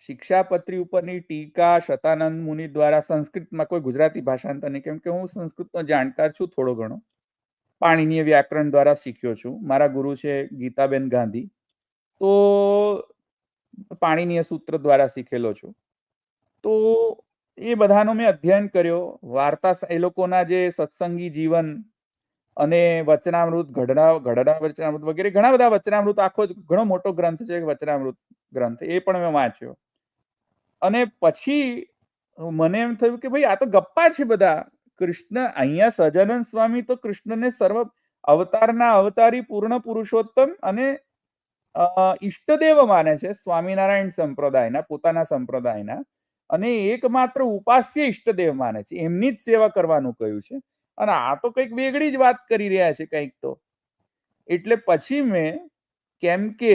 શિક્ષાપત્રી ઉપરની ટીકા શતાનંદ મુનિ દ્વારા સંસ્કૃતમાં, કોઈ ગુજરાતી ભાષાંતર નહીં, કેમ કે હું સંસ્કૃતનો જાણકાર છું થોડો ઘણો, પાણીનીય વ્યાકરણ દ્વારા શીખ્યો છું. મારા ગુરુ છે ગીતાબેન ગાંધી, તો પાણીનીય સૂત્ર દ્વારા શીખેલો છું. તો એ બધાનો મેં અધ્યયન કર્યો. વાર્તા, એ લોકોના જે સત્સંગી જીવન અને વચનામૃત, ગઢડા વચનામૃત વગેરે ઘણા બધા વચનામૃત, આખો ઘણો મોટો ગ્રંથ છે વચનામૃત ગ્રંથ, એ પણ મેં વાંચ્યો. અને પછી મને એમ થયું કે ભાઈ આ તો ગપ્પા છે બધા. કૃષ્ણ અહીંયા સહજાનંદ સ્વામી તો કૃષ્ણને સર્વ અવતારના અવતારી, પૂર્ણ પુરુષોત્તમ અને ઈષ્ટદેવ માને છે સ્વામિનારાયણ સંપ્રદાયના, પોતાના સંપ્રદાયના. અને એકમાત્ર ઉપાસ્ય ઈષ્ટદેવ માને છે, એમની જ સેવા કરવાનું કહ્યું છે. અને આ તો કંઈક વેગળી જ વાત કરી રહ્યા છે કંઈક તો. એટલે પછી મેં, કેમ કે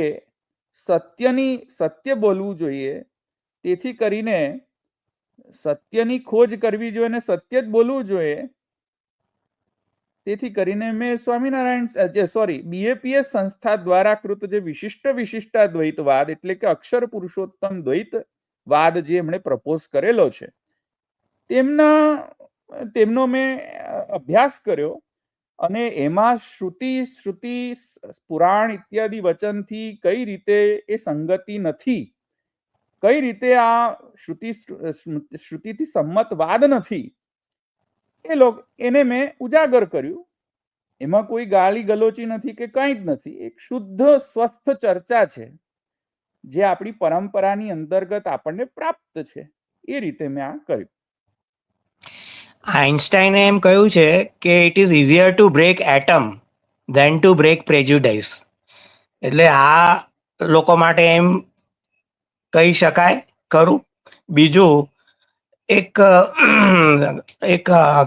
સત્ય બોલવું જોઈએ, તેથી કરીને સત્યની ખોજ કરવી જોઈએ અને સત્ય જ બોલવું જોઈએ, તેથી કરીને મેં બીએપીએસ સંસ્થા દ્વારા કૃત જે વિશિષ્ટાદ્વૈતવાદ એટલે કે અક્ષર પુરુષોત્તમ દ્વૈતવાદ જે એમણે પ્રપોઝ કરેલો છે, તેમનો મેં અભ્યાસ કર્યો અને એમાં શ્રુતિ પુરાણ ઇત્યાદિ વચનથી કઈ રીતે એ સંગતિ નથી, કઈ રીતે આ શ્રુતિથી સંમત વાદ નથી, એને મેં ઉજાગર કર્યું. એમાં કોઈ ગાલી ગલોચી નથી કે કંઈ જ નથી, એક શુદ્ધ સ્વસ્થ ચર્ચા છે જે આપણી પરંપરાની અંતર્ગત આપણને પ્રાપ્ત છે. એ રીતે મેં આ કર્યું. આઇન્સ્ટાઈને એમ કહ્યું છે કે it is easier to break atom than to break prejudice. એટલે આ લોકો માટે એમ કહી શકાય ખરું. બીજું એક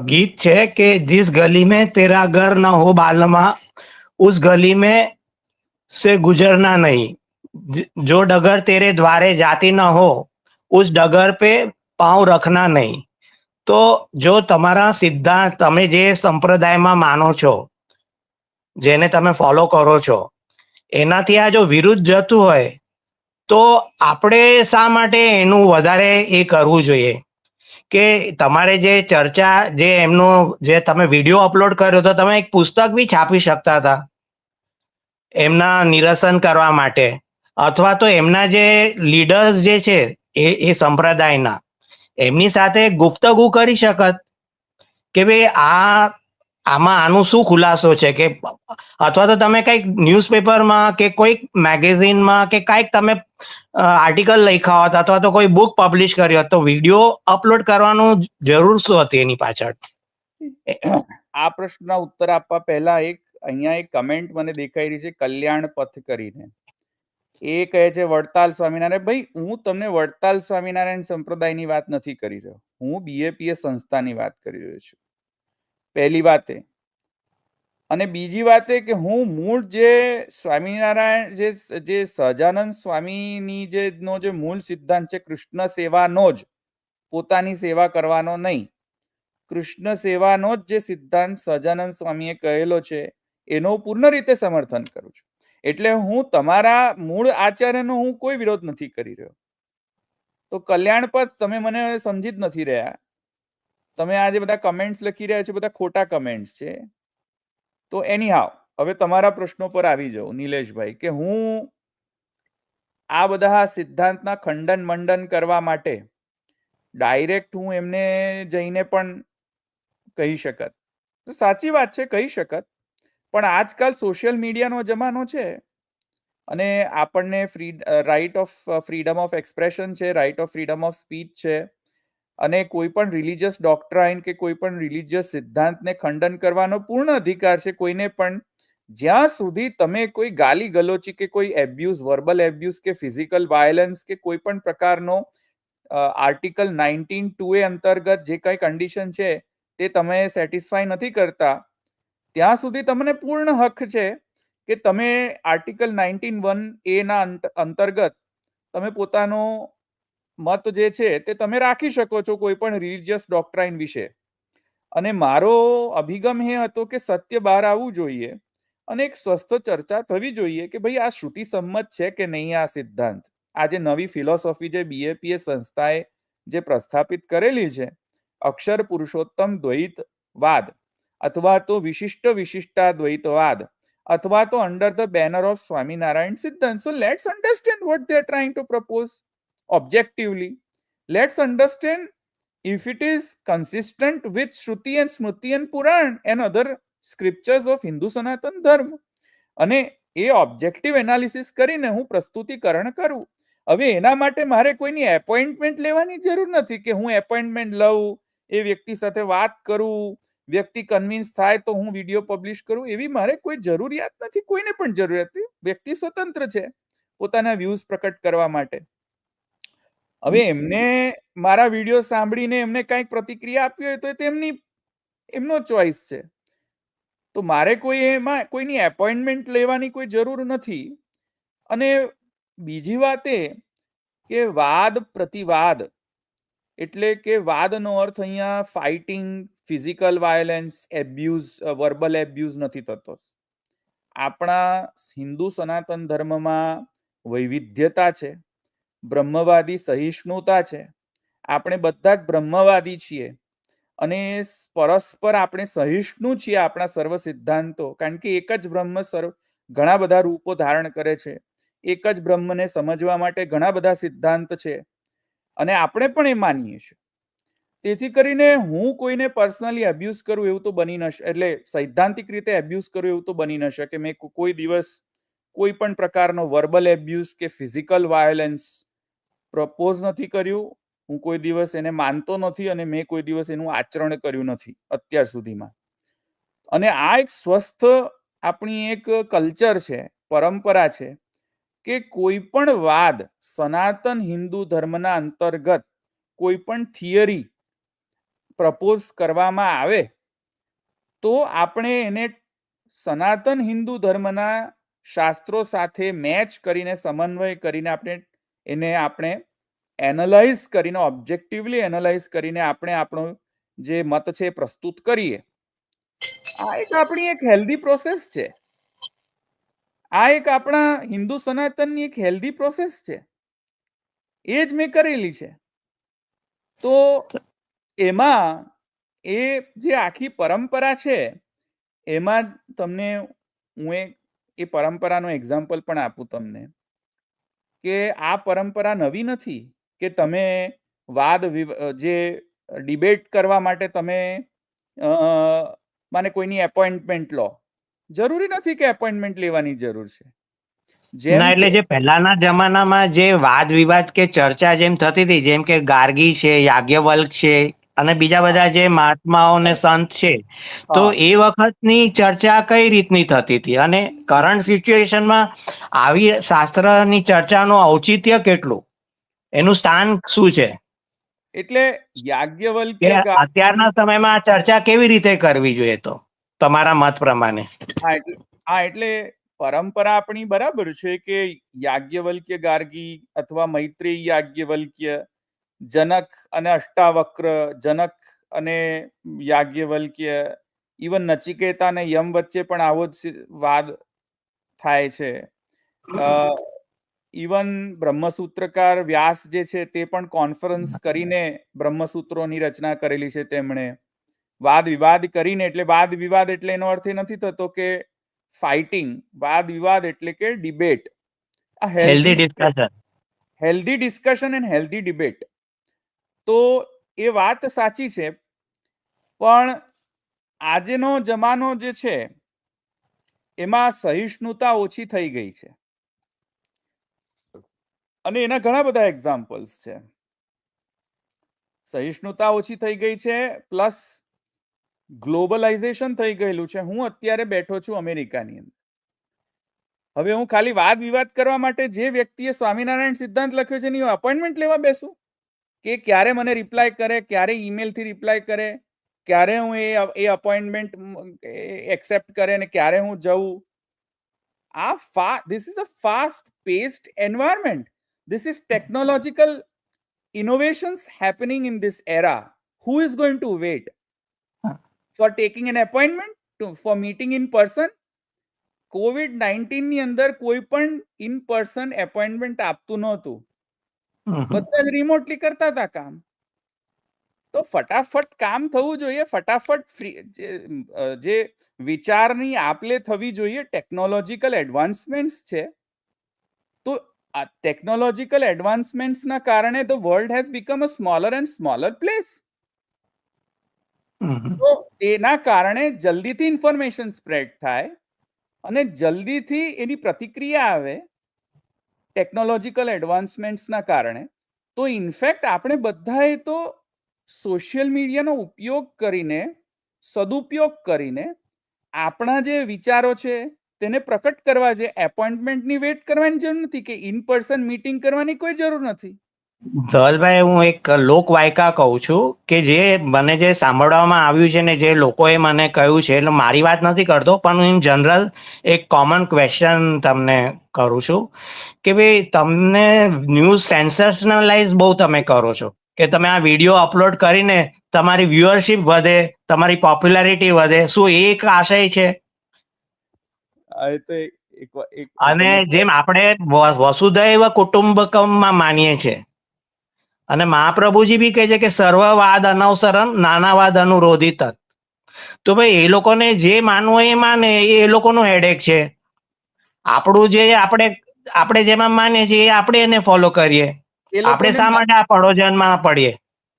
ગીત છે કે जिस गली में तेरा घर न हो बालमा उस गली में से गुजरना नहीं, जो डगर तेरे द्वारे जाती न हो उस डगर पे पाँव रखना नहीं. તો જો તમારા સિદ્ધાંત, તમે જે સંપ્રદાયમાં માનો છો, જેને તમે ફોલો કરો છો, એનાથી આ જો વિરુદ્ધ જતું હોય તો આપણે શા માટે એનું વધારે એ કરવું જોઈએ? કે તમારે જે ચર્ચા, જે એમનો જે તમે વિડીયો અપલોડ કર્યો તો તમે એક પુસ્તક બી છાપી શકતા હતા એમના નિરસન કરવા માટે, અથવા તો એમના જે લીડર્સ જે છે એ સંપ્રદાયના, એમની સાથે ગુફ્તગુ કરી શકત કે ભાઈ આમાં આનું શું ખુલાસો છે, કે અથવા તો તમે કંઈક ન્યૂઝપેપરમાં કે કોઈક મેગેઝિનમાં કે કાંઈક તમે આર્ટિકલ લખ્યા હોત અથવા તો કોઈ બુક પબ્લિશ કરી હોત, તો વિડીયો અપલોડ કરવાનું જરૂર શું હતી એની પાછળ? આ પ્રશ્નના ઉત્તર આપવા પહેલા અહીંયા એક કમેન્ટ મને દેખાઈ રહી છે, કલ્યાણ પથ કરીને. એ કહે છે વડતાલ સ્વામિનારાયણ. ભાઈ, હું તમને વડતાલ સ્વામિનારાયણ સંપ્રદાયની વાત નથી કરી રહ્યો, હું બીએપીએસ સંસ્થાની વાત કરી રહ્યો છું, પહેલી વાત એ. અને બીજી વાત એ કે હું મૂળ જે સ્વામિનારાયણ જે સહજાનંદ સ્વામીની નો જે મૂળ સિદ્ધાંત છે કૃષ્ણ સેવાનો જ, પોતાની સેવા કરવાનો નહીં, કૃષ્ણ સેવાનો જ જે સિદ્ધાંત સહજાનંદ સ્વામીએ કહેલો છે એનો પૂર્ણ રીતે સમર્થન કરું છું. એટલે હું તમારા મૂળ આચાર્યનો હું કોઈ વિરોધ નથી કરી રહ્યો. તો કલ્યાણપદ, તમે મને સમજી જ નથી રહ્યા. તમે આ જે બધા કમેન્ટ્સ લખી રહ્યા છો બધા ખોટા કમેન્ટ્સ છે. તો એની હવે તમારા પ્રશ્નો પર આવી જાઉં નિલેશભાઈ, કે હું આ બધા સિદ્ધાંતના ખંડન મંડન કરવા માટે ડાયરેક્ટ હું એમને જઈને પણ કહી શકત, તો સાચી વાત છે, કહી શકત. પણ આજકાલ સોશિયલ મીડિયાનો જમાનો છે અને આપણને right of freedom of expression છે, right of freedom of speech છે, અને કોઈ પણ રિલીજિયસ ડોક્ટ્રાઇન કે કોઈ પણ રિલીજિયસ સિદ્ધાંતને ખંડન કરવાનો પૂર્ણ અધિકાર છે કોઈને પણ, જ્યાં સુધી તમે કોઈ ગાલી ગલોચી કે કોઈ એબ્યુઝ, વર્બલ એબ્યુઝ કે ફિઝિકલ વાયલન્સ કે કોઈ પણ પ્રકારનો આર્ટિકલ 19(2) અંતર્ગત જે કઈ કન્ડિશન છે તે તમે સેટિસ્ફાય નથી કરતા, ત્યાં સુધી તમને પૂર્ણ હક છે કે તમે આર્ટિકલ 19(1) ના અંતર્ગત તમે પોતાનો મત જે છે તે તમે રાખી શકો છો કોઈ પણ રિલિજિયસ ડોક્ટ્રાઇન વિશે. અને મારો અભિગમ એ હતો કે સત્ય બહાર આવવું જોઈએ અને એક સ્વસ્થ ચર્ચા થવી જોઈએ કે ભાઈ આ શ્રુતિ સંમત છે કે નહીં આ સિદ્ધાંત. આ જે નવી ફિલોસોફી જે બીએપીએસ સંસ્થાએ જે પ્રસ્થાપિત કરેલી છે, અક્ષર પુરુષોત્તમ દ્વૈતવાદ અથવા તો વિશિષ્ટાદ્વૈતવાદ અથવા તો under the banner of Swaminarayan સિદ્ધાંત. So let's understand what they are trying to propose objectively. Let's understand if it is consistent with Shruti and Smriti and Puran and other scriptures of Hindu Sanatan Dharma. અને એ objective analysis કરીને હું પ્રસ્તુતિકરણ કરું. હવે એના માટે મારે કોઈની appointment લેવાની જરૂર નથી કે હું એપોઇન્ટમેન્ટ લઉં, એ વ્યક્તિ સાથે વાત કરું, વ્યક્તિ કન્વિન્સ થાય તો હું વિડીયો પબ્લિશ કરું, એવી મારે કોઈ જરૂરિયાત નથી, કોઈને પણ જરૂરિયાત નથી. વ્યક્તિ સ્વતંત્ર છે પોતાના વ્યૂઝ પ્રકટ કરવા માટે. હવે એમને મારા વિડીયો સાંભળીને એમને કંઈક પ્રતિક્રિયા આપવી હોય તો એમનો ચોઈસ છે. તો મારે એમાં કોઈની એપોઇન્ટમેન્ટ લેવાની કોઈ જરૂર નથી. અને બીજી વાત એ કે વાદ પ્રતિવાદ એટલે કે વાદનો અર્થ અહીંયા fighting, physical violence, abuse, verbal abuse નથી થતો. આપણા હિન્દુ સનાતન ધર્મમાં વૈવિધ્યતા છે, બ્રહ્મવાદી સહિષ્ણુતા છે. આપણે બધા જ બ્રહ્મવાદી છીએ અને પરસ્પર આપણે સહિષ્ણુ છીએ આપણા સર્વ સિદ્ધાંતો, કારણ કે એક જ બ્રહ્મ ઘણા બધા રૂપો ધારણ કરે છે. એક જ બ્રહ્મને સમજવા માટે ઘણા બધા સિદ્ધાંત છે અને આપણે પણ એ માનીએ છીએ. તેથી કરીને હું કોઈને પર્સનલી એબ્યુઝ કરું એવું તો બની ન શકે, એટલે સૈદ્ધાંતિક રીતે એબ્યુઝ કરું એવું તો બની ન શકે. મેં કોઈ દિવસ કોઈ પણ પ્રકારનો વર્બલ એબ્યુઝ કે ફિઝિકલ વાયોલેન્સ પ્રપોઝ નથી કર્યું. હું કોઈ દિવસ એને માનતો નથી અને મેં કોઈ દિવસ એનું આચરણ કર્યું નથી અત્યાર સુધીમાં. અને આ એક સ્વસ્થ આપણી એક કલ્ચર છે, પરંપરા છે કે કોઈ પણ વાદ સનાતન હિન્દુ ધર્મના અંતર્ગત કોઈ પણ થિયરી પ્રપોઝ કરવામાં આવે તો આપણે એને સનાતન હિન્દુ ધર્મના શાસ્ત્રો સાથે મેચ કરીને, સમન્વય કરીને આપણે એનાલાઇઝ કરીને, ઓબ્જેક્ટિવલી એનાલાઇઝ કરીને આપણે આપણો જે મત છે એ પ્રસ્તુત કરીએ. આ એક આપણી એક હેલ્ધી પ્રોસેસ છે. આ એક આપણા હિન્દુ સનાતનની એક હેલ્ધી પ્રોસેસ છે. એ જ મેં કરેલી છે. તો એમાં એ જે આખી પરંપરા છે એમાં તમને હું એ પરંપરાનો એક્ઝામ્પલ પણ આપું તમને કે આ પરંપરા નવી નથી કે તમે જે ડિબેટ કરવા માટે તમે મને કોઈની એપોઇન્ટમેન્ટ લો. જરૂરી નથી કે એપોઇન્ટમેન્ટ લેવાની જરૂર છે. ના, એટલે જે પહેલાના જમાનામાં જે વાદ વિવાદ કે ચર્ચા જેમ થતી હતી, જેમ કે ગાર્ગી છે, યાજ્ઞવલ્ક છે અને બીજા બધા જે મહાત્માઓ ને સંત છે, તો એ વખતની ચર્ચા કઈ રીતની થતી હતી અને કરંટ સિચ્યુએશનમાં આવી શાસ્ત્રની ચર્ચાનું ઔચિત્ય કેટલું, એનું સ્થાન શું છે? એટલે કે યાજ્ઞવલ્ક્ય અત્યારના સમયમાં આ ચર્ચા કેવી રીતે કરવી જોઈએ તો તમારા મત પ્રમાણે? એટલે પરંપરા આપણી બરાબર છે કે યાજ્ઞવલ્ક્ય ગાર્ગી અથવા મૈત્રેય યાજ્ઞવલ્ક્ય, જનક અને અષ્ટાવક્ર, જનક અને યાજ્ઞવલ્ક્ય, ઇવન નચિકેતા અને યમ વચ્ચે પણ આવો જ વાદ થાય છે. ઇવન બ્રહ્મસૂત્રકાર વ્યાસ જે છે તે પણ કોન્ફરન્સ કરીને બ્રહ્મસૂત્રોની રચના કરેલી છે તેમણે. વાદ વિવાદ કરીને, એટલે વાદ વિવાદ એટલે એનો અર્થ એ નથી થતો કે ફાઇટિંગ. વાદ વિવાદ એટલે કે ડિબેટ, આ healthy discussion, healthy discussion and healthy debate. તો એ વાત સાચી છે, પણ આજનો જમાનો જે છે એમાં સહિષ્ણુતા ઓછી થઈ ગઈ છે અને એના ઘણા બધા એક્ઝામ્પલ્સ છે. સહિષ્ણુતા ઓછી થઈ ગઈ છે, પ્લસ ગ્લોબલાઇઝેશન થઈ ગયેલું છે. હું અત્યારે બેઠો છું અમેરિકાની અંદર. હવે હું ખાલી વાદ વિવાદ કરવા માટે જે વ્યક્તિએ સ્વામિનારાયણ સિદ્ધાંત લખ્યો છે એની અપોઇન્ટમેન્ટ લેવા બેસું કે ક્યારે મને રિપ્લાય કરે, ક્યારે ઈમેલથી રિપ્લાય કરે, ક્યારે હું એ અપોઇન્ટમેન્ટ એક્સેપ્ટ કરે અને ક્યારે હું જઉં? This is a fast-paced environment. This is technological innovations happening in this era. Who is going to wait for taking an appointment for meeting in person? COVID-19 ની અંદર કોઈ પણ ઇન પર્સન એપોઇન્ટમેન્ટ આપતું નહોતું, બધા જ રિમોટલી કરતા હતા કામ. તો ફટાફટ કામ થવું જોઈએ, ફટાફટ જે વિચારની આપલે થવી જોઈએ. ટેકનોલોજીકલ એડવાન્સમેન્ટ્સ છે, તો આ ટેકનોલોજીકલ એડવાન્સમેન્ટ્સના કારણે the world has become a smaller and smaller place. તો એના કારણે જલ્દીથી ઇન્ફોર્મેશન સ્પ્રેડ થાય અને જલ્દીથી એની પ્રતિક્રિયા આવે ટેકનોલોજીકલ એડવાન્સમેન્ટ્સના કારણે. તો ઇનફેક્ટ આપણે બધાએ તો સોશિયલ મીડિયાનો ઉપયોગ કરીને, સદુપયોગ કરીને આપણા જે વિચારો છે તેને પ્રકટ કરવા. જે એપોઇન્ટમેન્ટની વેટ કરવાની જરૂર નથી, કે ઇન પર્સન મીટિંગ કરવાની કોઈ જરૂર નથી. ધવલભાઈ, હું એક લોકવાયકા કહું છું કે જે મને જે સાંભળવામાં આવ્યું છે ને જે લોકોએ મને કહ્યું છે, એટલે મારી વાત નથી કરતો, પણ હું ઇન જનરલ એક કોમન ક્વેશ્ચન તમને કરું છું કે ભાઈ તમને ન્યૂઝ સેન્સેશનલાઇઝ બહુ તમે કરો છો કે તમે આ વિડીયો અપલોડ કરીને તમારી વ્યુઅરશિપ વધે, તમારી પોપ્યુલારિટી વધે, શું એ એક આશય છે? આ તો એક અને તમે જેમ આપણે વસુધૈવ કુટુંબકમમાં માનીએ છીએ, અને મહાપ્રભુજી બી કહે છે કે સર્વવાદ અનવસરણ નાનાવાદ અનુરોધિત. તો ભાઈ એ લોકોને જે માનવું એ માને, એ લોકોનું હેડેક છે. આપણું જે આપણે જેમાં માનીએ છીએ એ આપણે એને ફોલો કરીએ. એ આપણે લોકોને શા માટે આ પડોજનમાં પડીએ?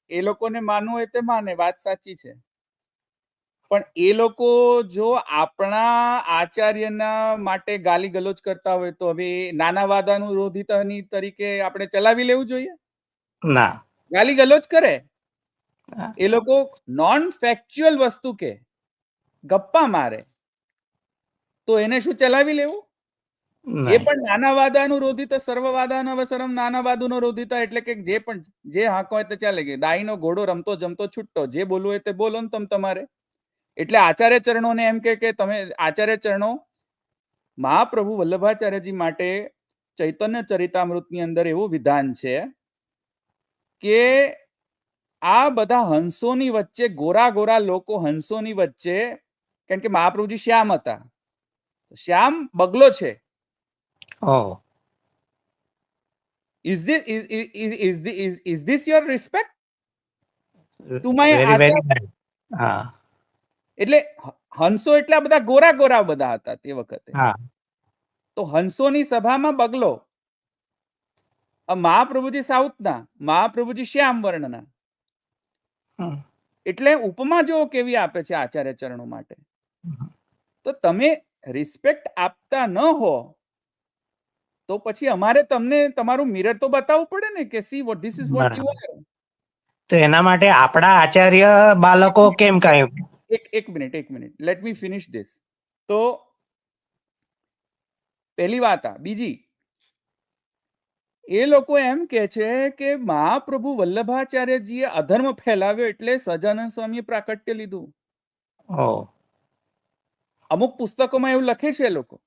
એ લોકોને માનવું હોય તે માને, વાત સાચી છે. પણ એ લોકો જો આપણા આચાર્યના માટે ગાલી ગલોચ કરતા હોય તો હવે નાના વાદાનુરોધિતાની તરીકે આપણે ચલાવી લેવું જોઈએ? ના. ગાલી ગલોચ કરે, એ લોકો નોન ફેક્ચ્યુઅલ વસ્તુ કે ગપ્પા મારે, તો એને શું ચલાવી લેવું? એ પણ નાના વાદાનુરોધિત સર્વવાદાનવસરમ નાના વાદાનુરોધિત, એટલે કે જે હાંક હોય તે ચાલે ગઈ. દાઈનો ઘોડો રમતો જમતો છૂટતો, જે બોલવું હોય તે બોલો ને તમારે. એટલે આચાર્ય ચરણોને એમ કે તમે આચાર્ય ચરણો મહાપ્રભુ વલ્લભાચાર્યજી માટે ચૈતન્ય ચરિતામૃતની અંદર એવું વિધાન છે કે આ બધા હંસોની વચ્ચે, ગોરા ગોરા લોકો હંસોની વચ્ચે, કારણ કે મહાપ્રભુજી શ્યામ હતા, શ્યામ બગલો છે. Is this your respect to my very very Acharya? Bed. હા. એટલે હંસો એટલે બધા ગોરા ગોરા બધા હતા તે વખતે. હા. તો હંસોની સભામાં બગલો. મહાપ્રભુજી સાઉથના, મહાપ્રભુજી શ્યામ વર્ણના. એટલે ઉપમા જો કેવી આપે છે આચાર્ય ચરણો માટે. તો તમે રિસ્પેક્ટ આપતા ન હો તો પછી અમારે તમને તમારું મિરર તો બતાવવું પડે ને કે see what this is what you are. તો એના માટે આપણા આચાર્ય બાળકો કેમ કઈ? એક minute let me finish this. તો પહેલી વાત આ. બીજી, એ લોકો એમ કે છે કે મહાપ્રભુ વલ્લભાચાર્યજીએ અધર્મ ફેલાવ્યો એટલે સહજાનંદ સ્વામીએ પ્રાકટ્ય લીધું. અમુક પુસ્તકોમાં એવું લખે છે લોકો.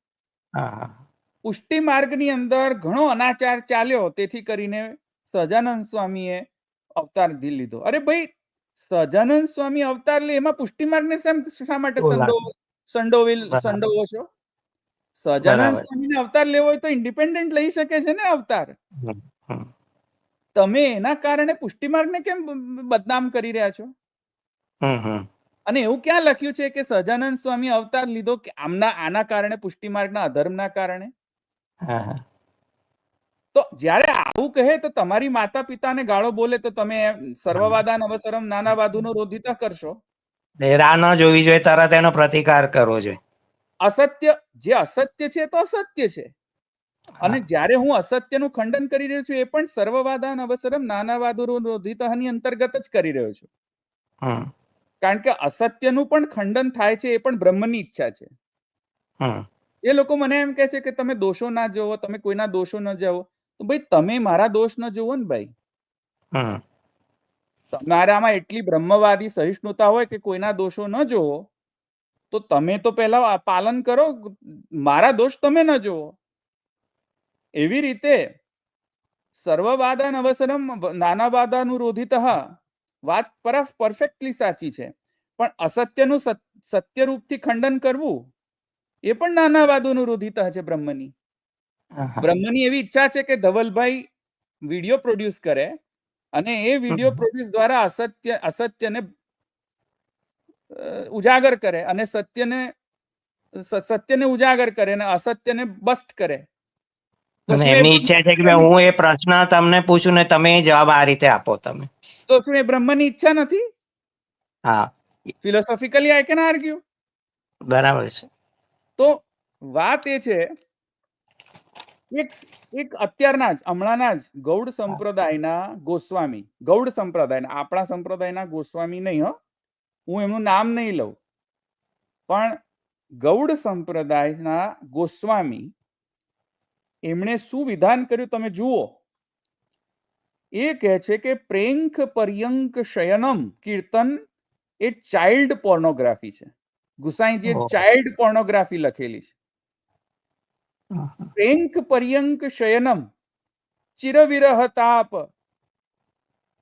પુષ્ટિ માર્ગની અંદર ઘણો અનાચાર ચાલ્યો, તેથી કરીને સહજાનંદ સ્વામીએ અવતાર લીધો. અરે ભાઈ, સહજાનંદ સ્વામી અવતાર લે એમાં પુષ્ટિ માર્ગને શા માટે સંડોવો છો? સહજાનંદ સ્વામીને અવતાર લેવો હોય તો ઇન્ડિપેન્ડન્ટ લઈ શકે છે ને અવતાર. તમે એના કારણે પુષ્ટિ માર્ગને કેમ બદનામ કરી રહ્યા છો? અને એવું ક્યાં લખ્યું છે કે સહજાનંદ સ્વામી અવતાર લીધો કે આના કારણે, પુષ્ટિ માર્ગના અધર્મના કારણે? તો જ્યારે આવું કહે તો તમારી માતા પિતાને ગાળો બોલે તો તમે સર્વવાદાન અવસરમ નાના વાદુનો રોધિતા કરશો? રાહ ન જોવી જોઈએ, તરત એનો પ્રતિકાર કરવો જોઈએ. અસત્ય, જે અસત્ય છે તો અસત્ય છે. અને જ્યારે હું અસત્યનું ખંડન કરી રહ્યો છું એ પણ સર્વવાદાન અવસરમ નાના વાદુનો રોધિતાની અંતર્ગત જ કરી રહ્યો છું. કારણ કે અસત્યનું પણ ખંડન થાય છે, એ પણ બ્રહ્મની ઈચ્છા છે. એ લોકો મને એમ કહે છે કે તમે દોષો ના જોવો, તમે કોઈના દોષો ન જાઓ. તો ભાઈ તમે મારા દોષ ન જોવો ને ભાઈ. તમારામાં એટલી બ્રહ્મવાદી સહિષ્ણુતા હોય કે કોઈના દોષો ન જોવો, તો તમે તો પહેલા પાલન કરો, મારા દોષ તમે ન જોવો. એવી રીતે સર્વવાદાન અવસરમ નાના વાદાનુરોધિત વાત પરફેક્ટલી સાચી છે, પણ અસત્યનું સત્ય રૂપથી ખંડન કરવું એ પણ નાના વાદાનુરોધિત છે બ્રહ્મની. બ્રહ્મની એવી ઈચ્છા છે કે ધવલભાઈ વિડીયો પ્રોડ્યુસ કરે અને એ વિડીયો પ્રોડ્યુસ દ્વારા અસત્યને ઉજાગર કરે અને સત્યને ઉજાગર કરે અને અસત્યને બસ્ટ કરે. એમની ઈચ્છા છે કે હું એ પ્રશ્ન તમને પૂછું ને તમે જવાબ આ રીતે આપો. તમે તો શું એ બ્રહ્મની ઈચ્છા નથી? હા, ફિલોસોફિકલી આઈ કેન આર્ગ્યુ. બરાબર છે. તો વાત એ છે એક અત્યારના જ હમણાંના જ ગૌડ સંપ્રદાયના ગોસ્વામી, ગૌડ સંપ્રદાયના, આપણા સંપ્રદાયના ગોસ્વામી નહીં હો, હું એમનું નામ નહીં લઉં, પણ ગૌડ સંપ્રદાયના ગોસ્વામી, એમણે શું વિધાન કર્યું તમે જુઓ. એ કહે છે કે પ્રેંખ પર્યંક શયનમ કીર્તન એ ચાઇલ્ડ પોર્નોગ્રાફી છે. ગુસાઈજીએ ઓહ. ચાઇલ્ડ પોર્નોગ્રાફી લખેલી છે. પ્રેંખ પર્યંક શયનમ ચિરવિરહ તાપ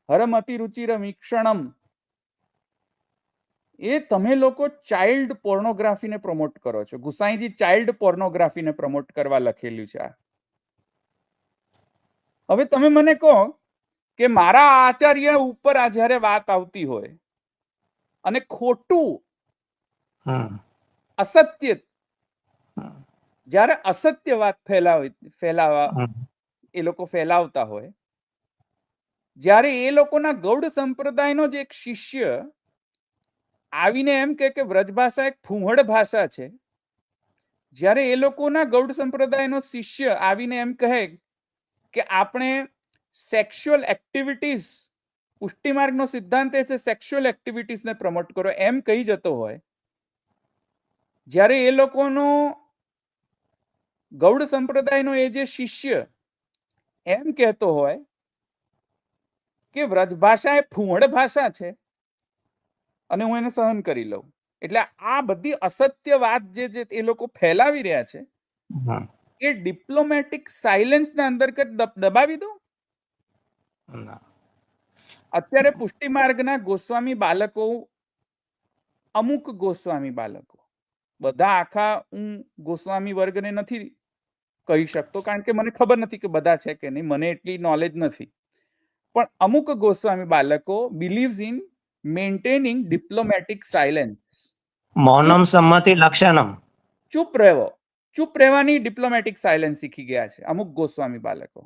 હરમતિ રુચિર મીક્ષણમ, એ તમે લોકો ચાઇલ્ડ પોર્નોગ્રાફીને પ્રમોટ કરો છો. ગુસાઈજી ચાઇલ્ડ પોર્નોગ્રાફીને પ્રમોટ કરવા લખેલું છે. હવે તમે મને કહો કે મારા આચાર્ય ઉપર આ જ્યારે વાત આવતી હોય અને ખોટું અસત્ય, જ્યારે અસત્ય વાત ફેલાવા એ લોકો ફેલાવતા હોય, જ્યારે એ લોકોના ગૌડ સંપ્રદાયનો જ એક શિષ્ય આવીને એમ કે વ્રજ ભાષા એક ફૂંહડ ભાષા છે, જ્યારે એ લોકોના ગૌડ સંપ્રદાયનો શિષ્ય આવીને એમ કહે કે આપણે સેક્સ્યુઅલ એક્ટિવિટીઝ, પુષ્ટિ માર્ગનો સિદ્ધાંત એ છે સેક્સ્યુઅલ એક્ટિવિટીઝને પ્રમોટ કરો, એમ કહી જતો હોય, જ્યારે એ લોકોનો ગૌડ સંપ્રદાયનો એ જે શિષ્ય એમ કહેતો હોય કે વ્રજ ભાષા એ ફૂંહડ ભાષા છે અને હું એને સહન કરી લઉં, એટલે આ બધી અસત્ય વાત જે એ લોકો ફેલાવી રહ્યા છે એ ડિપ્લોમેટિક સાયલેન્સને અંદર દબાવી દો. અત્યારે પુષ્ટિ માર્ગના ગોસ્વામી બાળકો, અમુક ગોસ્વામી બાળકો, બધા આખા હું ગોસ્વામી વર્ગને નથી કહી શકતો કારણ કે મને ખબર નથી કે બધા છે કે નહીં, મને એટલી નોલેજ નથી, પણ અમુક ગોસ્વામી બાળકો believes in maintaining diplomatic silence. મૌનમ સંમતિ લક્ષણમ. ચૂપ રહેવાની ડિપ્લોમેટિક સાયલેન્સ શીખી ગયા છે અમુક ગોસ્વામી બાળકો.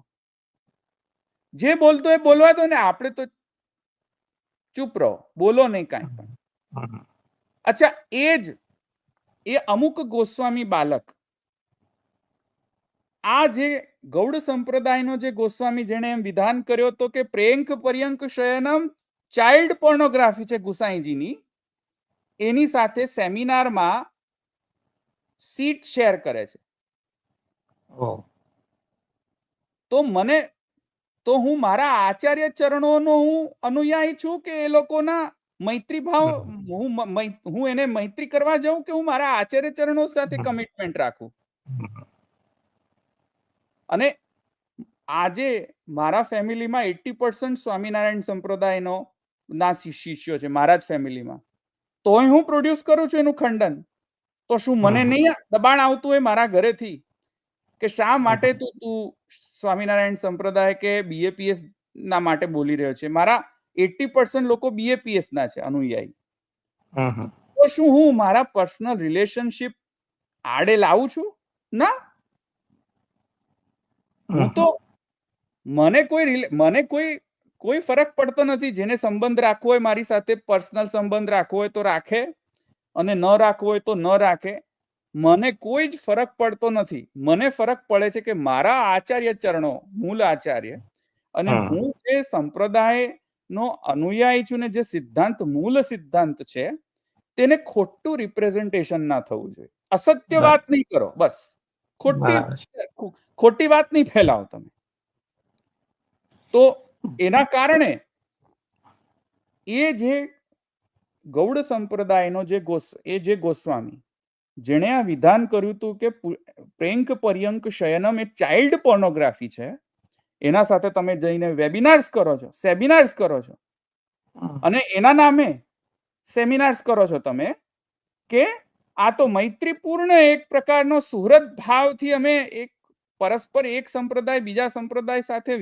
જે બોલતો એ બોલવા દો ને, આપણે તો ચૂપ રહો, બોલો નહીં કાંઈ પણ. અચ્છા, એ અમુક ગોસ્વામી બાલક, આ જે ગૌડ સંપ્રદાયનો જે ગોસ્વામી જેને એમ વિધાન કર્યો હતો કે પ્રેંખ પર્યંક શયનમ ચાઇલ્ડ પોર્નોગ્રાફી છે ગુસાઈજીની, એની સાથે સેમિનારમાં સીટ શેર કરે છે. તો હું મારા આચાર્ય ચરણોનો હું અનુયાયી છું કે એ લોકોના મૈત્રી ભાવ, હું એને મૈત્રી કરવા જાઉં કે હું મારા આચાર્ય ચરણો સાથે કમિટમેન્ટ રાખું? અને આજે મારા ફેમિલીમાં 80% સ્વામિનારાયણ સંપ્રદાયનો ના શિષ્યો છે મારા જ ફેમિલીમાં, તોય હું પ્રોડ્યુસ કરું છું એનું ખંડન. તો શું મને નહીં દબાણ આવતું હોય મારા ઘરેથી કે શા માટે તું સ્વામિનારાયણ સંપ્રદાય કે બીએપીએસ ના માટે બોલી રહ્યો છે? મારા 80% લોકો બીએપીએસ ના છે અનુયાયી. તો શું હું મારા પર્સનલ રિલેશનશિપ આડે લાવું છું? ના. હું તો મને કોઈ ફરક પડતો નથી. જેને સંબંધ રાખવો હોય મારી સાથે, પર્સનલ સંબંધ રાખવો હોય તો રાખે અને ન રાખવો હોય તો ન રાખે. મને કોઈ જ ફરક પડતો નથી. મને ફરક પડે છે કે મારા આચાર્ય ચરણો, મૂળ આચાર્ય, અને હું જે સંપ્રદાયનો અનુયાયી છું ને જે સિદ્ધાંત મૂળ સિદ્ધાંત છે તેને ખોટું રિપ્રેઝન્ટેશન ના થવું જોઈએ. અસત્ય વાત નહીં કરો, બસ. ખોટી વાત નહીં ફેલાવો તમે. તો એના કારણે એ જે ગૌડ સંપ્રદાયનો જે ગોસ્વામી જેણે આ વિધાન કર્યું હતું કે પ્રેંખ પર્યંક શયનમ એ ચાઇલ્ડ પોર્નોગ્રાફી છે, એના સાથે તમે જઈને વેબિનાર્સ કરો છો, સેમિનાર્સ કરો છો, અને એના નામે સેમિનાર્સ કરો છો તમે કે આ તો મૈત્રીપૂર્ણ એક પ્રકારનો સુહૃદ ભાવથી અમે એક પરસ્પર એક સંપ્રદાય બીજા સંપ્રદાય સાથે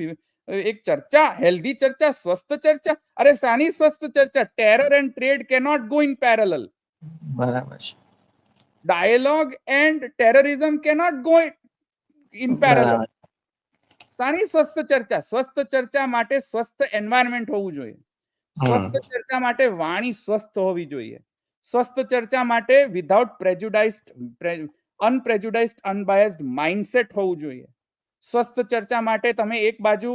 એક ચર્ચા, હેલ્ધી ચર્ચા, સ્વસ્થ ચર્ચા. અરે સાની સ્વસ્થ ચર્ચા? Terror and trade cannot go in parallel. બરાબર છે. Dialogue and terrorism cannot go in parallel. સાની સ્વસ્થ ચર્ચા? સ્વસ્થ ચર્ચા માટે સ્વસ્થ એન્વાયરમેન્ટ હોવું જોઈએ. સ્વસ્થ ચર્ચા માટે વાણી સ્વસ્થ હોવી જોઈએ. સ્વસ્થ ચર્ચા માટે વિધાઉટ અનપ્રેજુડાઇઝ્ડ અનબાયસ્ડ માઇન્ડસેટ હોવું જોઈએ. સ્વસ્થ ચર્ચા માટે તમે એક બાજુ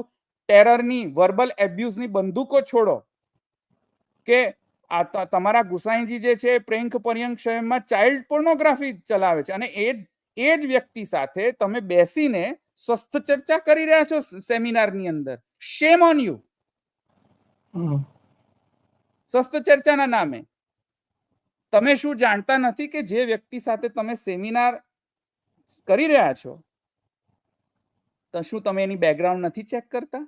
ટેરરની, વર્બલ એબ્યુઝની બંદૂકો છોડો કે તમારા ગુસાઈજી જે છે પ્રેંખ પર્યંક શયનમાં ચાઇલ્ડ પોર્નોગ્રાફી ચલાવે છે, અને એ જ વ્યક્તિ સાથે તમે બેસીને સ્વસ્થ ચર્ચા કરી રહ્યા છો સેમિનારની અંદર. શેમ ઓન યુ. સ્વસ્થ ચર્ચાના નામે તમે શું જાણતા નથી કે જે વ્યક્તિ સાથે તમે સેમિનાર કરી રહ્યા છો તો શું તમે એની બેકગ્રાઉન્ડ નથી ચેક કરતા?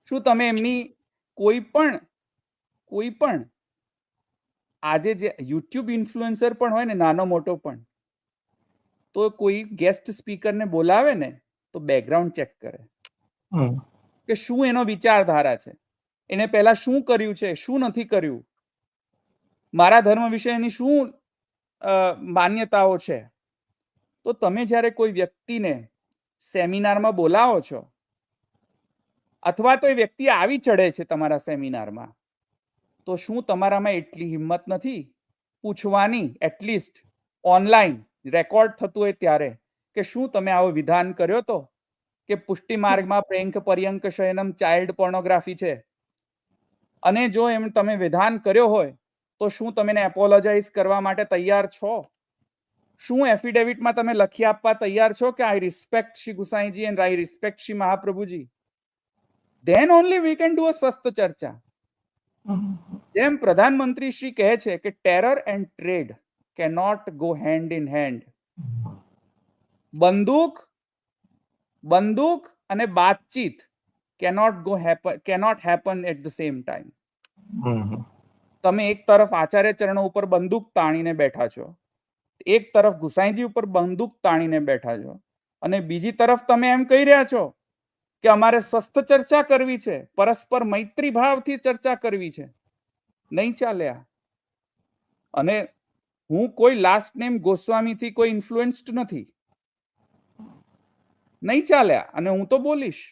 શું તમે એમની કોઈ પણ આજે જે યુટ્યુબ ઇન્ફ્લુએન્સર પણ હોય ને, નાનો મોટો પણ, તો કોઈ ગેસ્ટ સ્પીકરને બોલાવે ને તો બેકગ્રાઉન્ડ ચેક કરે કે શું એનો વિચારધારા છે, એને પહેલા શું કર્યું છે, શું નથી કર્યું, મારા ધર્મ વિશે એની શું માન્યતાઓ છે. તો તમે જ્યારે કોઈ વ્યક્તિને સેમિનારમાં બોલાવો છો અથવા તો એ વ્યક્તિ આવી ચડે છે તમારા સેમિનારમાં, તો શું તમારામાં એટલી હિંમત નથી પૂછવાની, એટલીસ્ટ ઓનલાઈન રેકોર્ડ થતું હોય ત્યારે, કે શું તમે આવો વિધાન કર્યો તો કે પુષ્ટિ માર્ગમાં પ્રેંક પર્યંક શયનમ ચાઇલ્ડ પોર્નોગ્રાફી છે, અને જો એમ તમે વિધાન કર્યો હોય તો શું તમે એપોલોજાઇઝ કરવા માટે તૈયાર છો? શું એફિડેવિટમાં તમે લખી આપવા તૈયાર છો કે I respect Shri Gusaiji and I respect Shri Mahaprabhuji? Then only we can do a સ્વસ્થ ચર્ચા. જેમ પ્રધાનમંત્રી શ્રી કહે છે કે terror and trade cannot go hand in hand. બંદૂક અને બાતચીત cannot happen at the same time. તમે એક તરફ આચાર્ય ચરણો ઉપર બંદૂક તાણીને બેઠા છો, એક તરફ ગુસાઈજી ઉપર બંદૂક તાણીને બેઠા છો, અને બીજી તરફ તમે એમ કહી રહ્યા છો કે અમારે સ્વસ્થ ચર્ચા કરવી છે, પરસ્પર મૈત્રી ભાવથી ચર્ચા કરવી છે. નહીં ચાલે આ. અને હું કોઈ લાસ્ટ નેમ ગોસ્વામીથી કોઈ ઇન્ફ્લુએન્સ્ડ નથી, નહીં ચાલ્યા. અને હું તો બોલીશ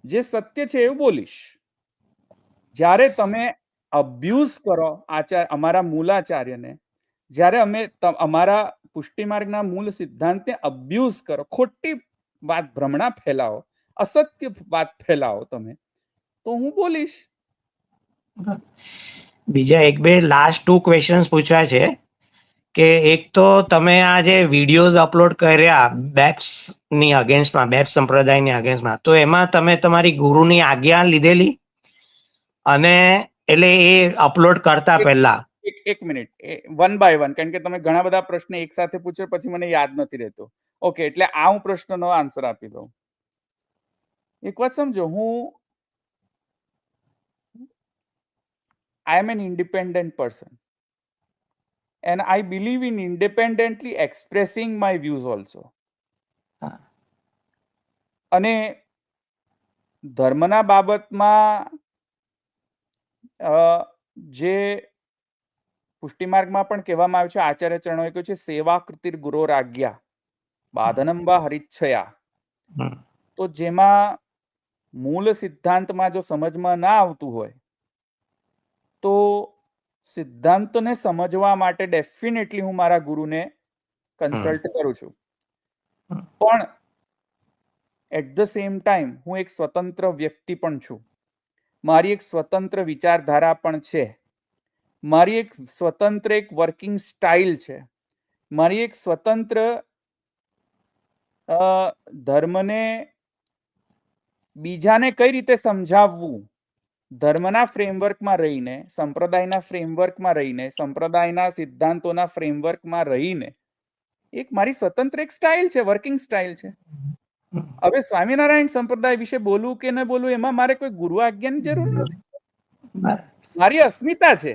જે સત્ય છે એવું બોલીશ. જ્યારે તમે અબ્યુઝ કરો અમારા મૂલાચાર્યને, જ્યારે અમે અમારા પુષ્ટિ માર્ગના મૂળ સિદ્ધાંતને અબ્યુઝ કરો, ખોટી વાત ભ્રમણા ફેલાવો, અસત્ય વાત ફેલાવો તમે, તો હું બોલીશ. બીજા એક બે લાસ્ટ 2 ક્વેશ્ચન્સ પૂછવા છે કે એક તો તમે આ જે વિડીયોઝ અપલોડ કર્યા બેપ્સ ની અગેન્સ્ટમાં, બેપ્સ સંપ્રદાયની અગેન્સ્ટમાં, તો એમાં તમે તમારી ગુરુની આજ્ઞા લીધેલી? અને એટલે એ અપલોડ કરતા પહેલા એક મિનિટ, વન બાય વન, કારણ કે તમે ઘણા બધા પ્રશ્ન એક સાથે પૂછો પછી મને યાદ નથી રહેતો. ઓકે, એટલે આ હું પ્રશ્નનો આન્સર આપી દઉં. એક વાત સમજો, I am an independent person and I believe in independently expressing my views also. અને ધર્મના બાબતમાં જે પુષ્ટિ માર્ગમાં પણ કહેવામાં આવ્યું છે, આચાર્ય ચરણોએ કહ્યું છે સેવા કૃતિર ગુરોરાજ્ઞા બાધનમ વા હરિચ્છયા. તો જેમાં મૂળ સિદ્ધાંતમાં જો સમજમાં ના આવતું હોય તો સિદ્ધાંતને સમજવા માટે ડેફિનેટલી હું મારા ગુરુને કન્સલ્ટ કરું છું. પણ એટ ધ સેમ ટાઈમ હું એક સ્વતંત્ર વ્યક્તિ પણ છું. મારી એક સ્વતંત્ર વિચારધારા પણ છે, મારી એક સ્વતંત્ર એક વર્કિંગ સ્ટાઇલ છે, મારી એક સ્વતંત્ર ધર્મને બીજાને કઈ રીતે સમજાવવું, ધર્મના ફ્રેમવર્કમાં રહીને, સંપ્રદાયના ફ્રેમવર્કમાં રહીને, સંપ્રદાયના સિદ્ધાંતોના ફ્રેમવર્કમાં રહીને એક મારી સ્વતંત્ર એક સ્ટાઇલ છે, વર્કિંગ સ્ટાઇલ છે. હવે સ્વામિનારાયણ સંપ્રદાય વિશે બોલવું કે ન બોલવું એમાં મારે કોઈ ગુરુ આજ્ઞાની જરૂર નથી. મારી અસ્મિતા છે.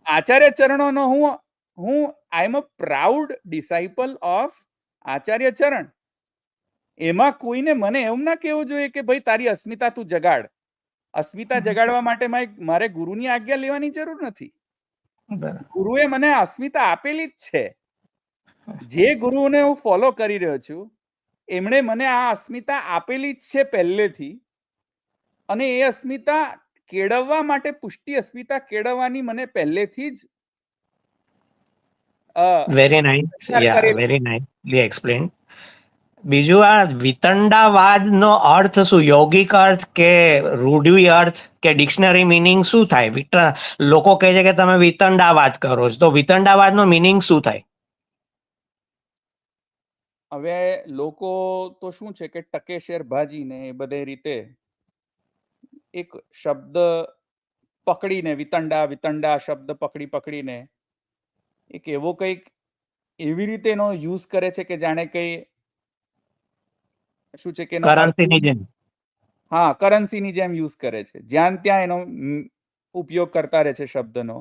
આચાર્ય ચરણોનો હું આઈ એમ અ પ્રાઉડ ડિસાઇપલ ઓફ આચાર્ય ચરણ. એમાં કોઈને મને એવું ના કહેવું જોઈએ કે ભાઈ તારી અસ્મિતા તું જગાડ. અસ્મિતા જગાડવા માટે મારે ગુરુની આજ્ઞા લેવાની જરૂર નથી. ગુરુએ મને અસ્મિતા આપેલી જ છે. જે ગુરુને હું ફોલો કરી રહ્યો છું એમણે મને આ અસ્મિતા આપેલી જ છે પહેલેથી, અને એ અસ્મિતા કેળવવા માટે, પુષ્ટિ અસ્મિતા કેળવવાની મને પહેલેથી જ very nice, very nicely explain. બીજું, આ વિતંડાવાદ નો અર્થ શું? યોગિક અર્થ કે રૂઢિ અર્થ કે ડિક્શનરી મિનિંગ શું થાય? લોકો કહે છે કે તમે વિતંડાવાદ કરો છો, તો વિતંડાવાદ નો મિનિંગ શું થાય? હવે લોકો તો શું છે કે ટકે શેર ભાજીને એ બધે રીતે એક શબ્દ પકડીને વિતંડા શબ્દ પકડીને એક એવો કંઈક એવી રીતે એનો યુઝ કરે છે કે જાણે કઈ શું છે કે એનો અર્થ કરન્સીની જેમ. હા કરન્સીની જેમ યુઝ કરે છે, જ્યાં ત્યાં એનો ઉપયોગ કરતા રહે છે શબ્દનો.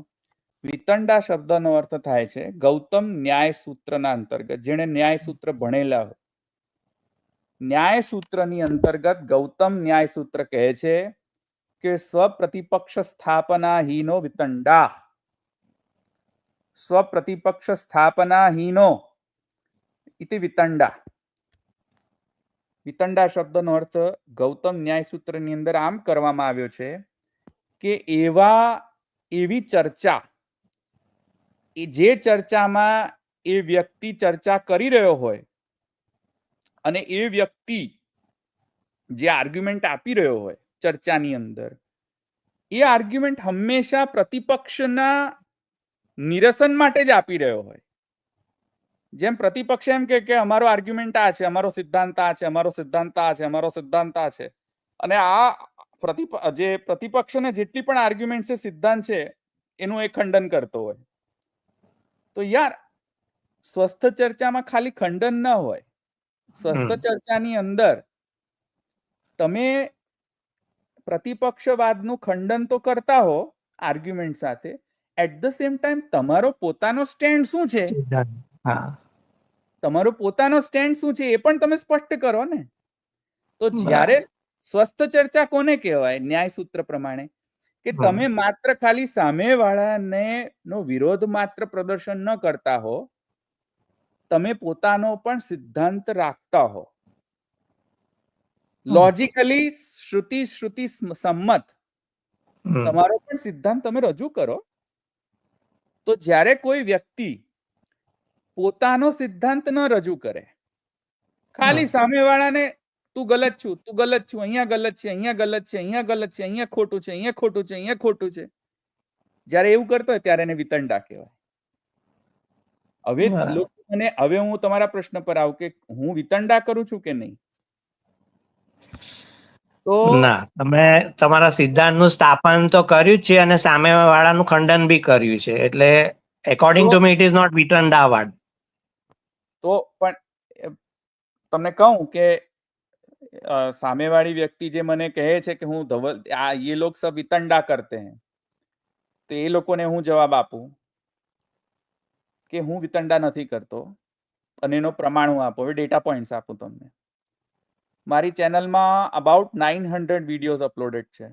વિતંડા શબ્દનો અર્થ થાય છે ગૌતમ ન્યાય સૂત્રના અંતર્ગત, જેણે ન્યાય સૂત્ર ભણેલા હોય. ન્યાય સૂત્રની અંતર્ગત ગૌતમ ન્યાય સૂત્ર કહે છે કે સ્વપ્રતિપક્ષ સ્થાપના હીનો વિતંડા. સ્વપ્રતિપક્ષ સ્થાપના હીનો ઇતિ વિતંડા. વિતંડા શબ્દનો અર્થ ગૌતમ ન્યાય સૂત્રની અંદર આમ કરવામાં આવ્યો છે કે એવી ચર્ચા, જે ચર્ચામાં એ વ્યક્તિ ચર્ચા કરી રહ્યો હોય અને એ વ્યક્તિ જે આર્ગ્યુમેન્ટ આપી રહ્યો હોય ચર્ચાની અંદર, એ આર્ગ્યુમેન્ટ હંમેશા પ્રતિપક્ષના નિરસન માટે જ આપી રહ્યો હોય. જેમ પ્રતિપક્ષ એમ કે અમારો આર્ગ્યુમેન્ટ આ છે, અમારો સિદ્ધાંત આ છે, અમારો સિદ્ધાંત આ છે, અમારો સિદ્ધાંત આ છે, અને આ જે પ્રતિપક્ષને જેટલી પણ આર્ગ્યુમેન્ટ છે, સિદ્ધાંત છે, એનું એ ખંડન કરતો હોય. તો યાર સ્વસ્થ ચર્ચામાં ખાલી ખંડન ન હોય. સ્વસ્થ ચર્ચાની અંદર તમે પ્રતિપક્ષવાદનું ખંડન તો કરતા હો આર્ગ્યુમેન્ટ સાથે, એટ ધ સેમ ટાઈમ તમારો પોતાનો સ્ટેન્ડ શું છે, તમારો પોતાનો સ્ટેન્ડ શું છે એ પણ તમે સ્પષ્ટ કરો ને. તો જ્યારે સ્વસ્થ ચર્ચા કોને કહેવાય ન્યાય સૂત્ર પ્રમાણે? કે તમે માત્ર ખાલી સામેવાળાને નો વિરોધ માત્ર પ્રદર્શન ન કરતા હો, તમે પોતાનો પણ સિદ્ધાંત રાખતા હો. લોજિકલી શ્રુતિ સંમત તમારો પણ સિદ્ધાંત તમે રજૂ કરો. તો જ્યારે કોઈ વ્યક્તિ પોતાનો સિદ્ધાંત ન રજૂ કરે, ખાલી સામેવાળાને તું ગલત છું, તું ગલત છું, અહીંયા ગલત છે, અહીંયા ગલત છે, અહીંયા ગલત છે, અહીંયા ખોટું છે, અહીંયા ખોટું છે, અહીંયા ખોટું છે, જ્યારે એવું કરતો હોય ત્યારે એને વિતંડા કહેવાય. હવે હું તમારા પ્રશ્ન પર આવું કે હું વિતંડા કરું છું કે નહીં? તો ના, તમે તમારા સિદ્ધાંતનું સ્થાપન તો કર્યું જ છે અને સામેવાળાનું ખંડન બી કર્યું છે, એટલે according to me it is not વિતંડાવાદ. તો પણ તમને કહું કે સામેવાળી વ્યક્તિ જે મને કહે છે કે હું ये लोग सब वितंडा करते हैं, તો એ લોકોને હું જવાબ આપું કે હું વિતંડા નથી કરતો, અને એનો પ્રમાણ હું આપું. હવે ડેટા પોઈન્ટ્સ આપું તમને. મારી ચેનલમાં અબાઉટ 900 વિડીયોઝ અપલોડેડ છે.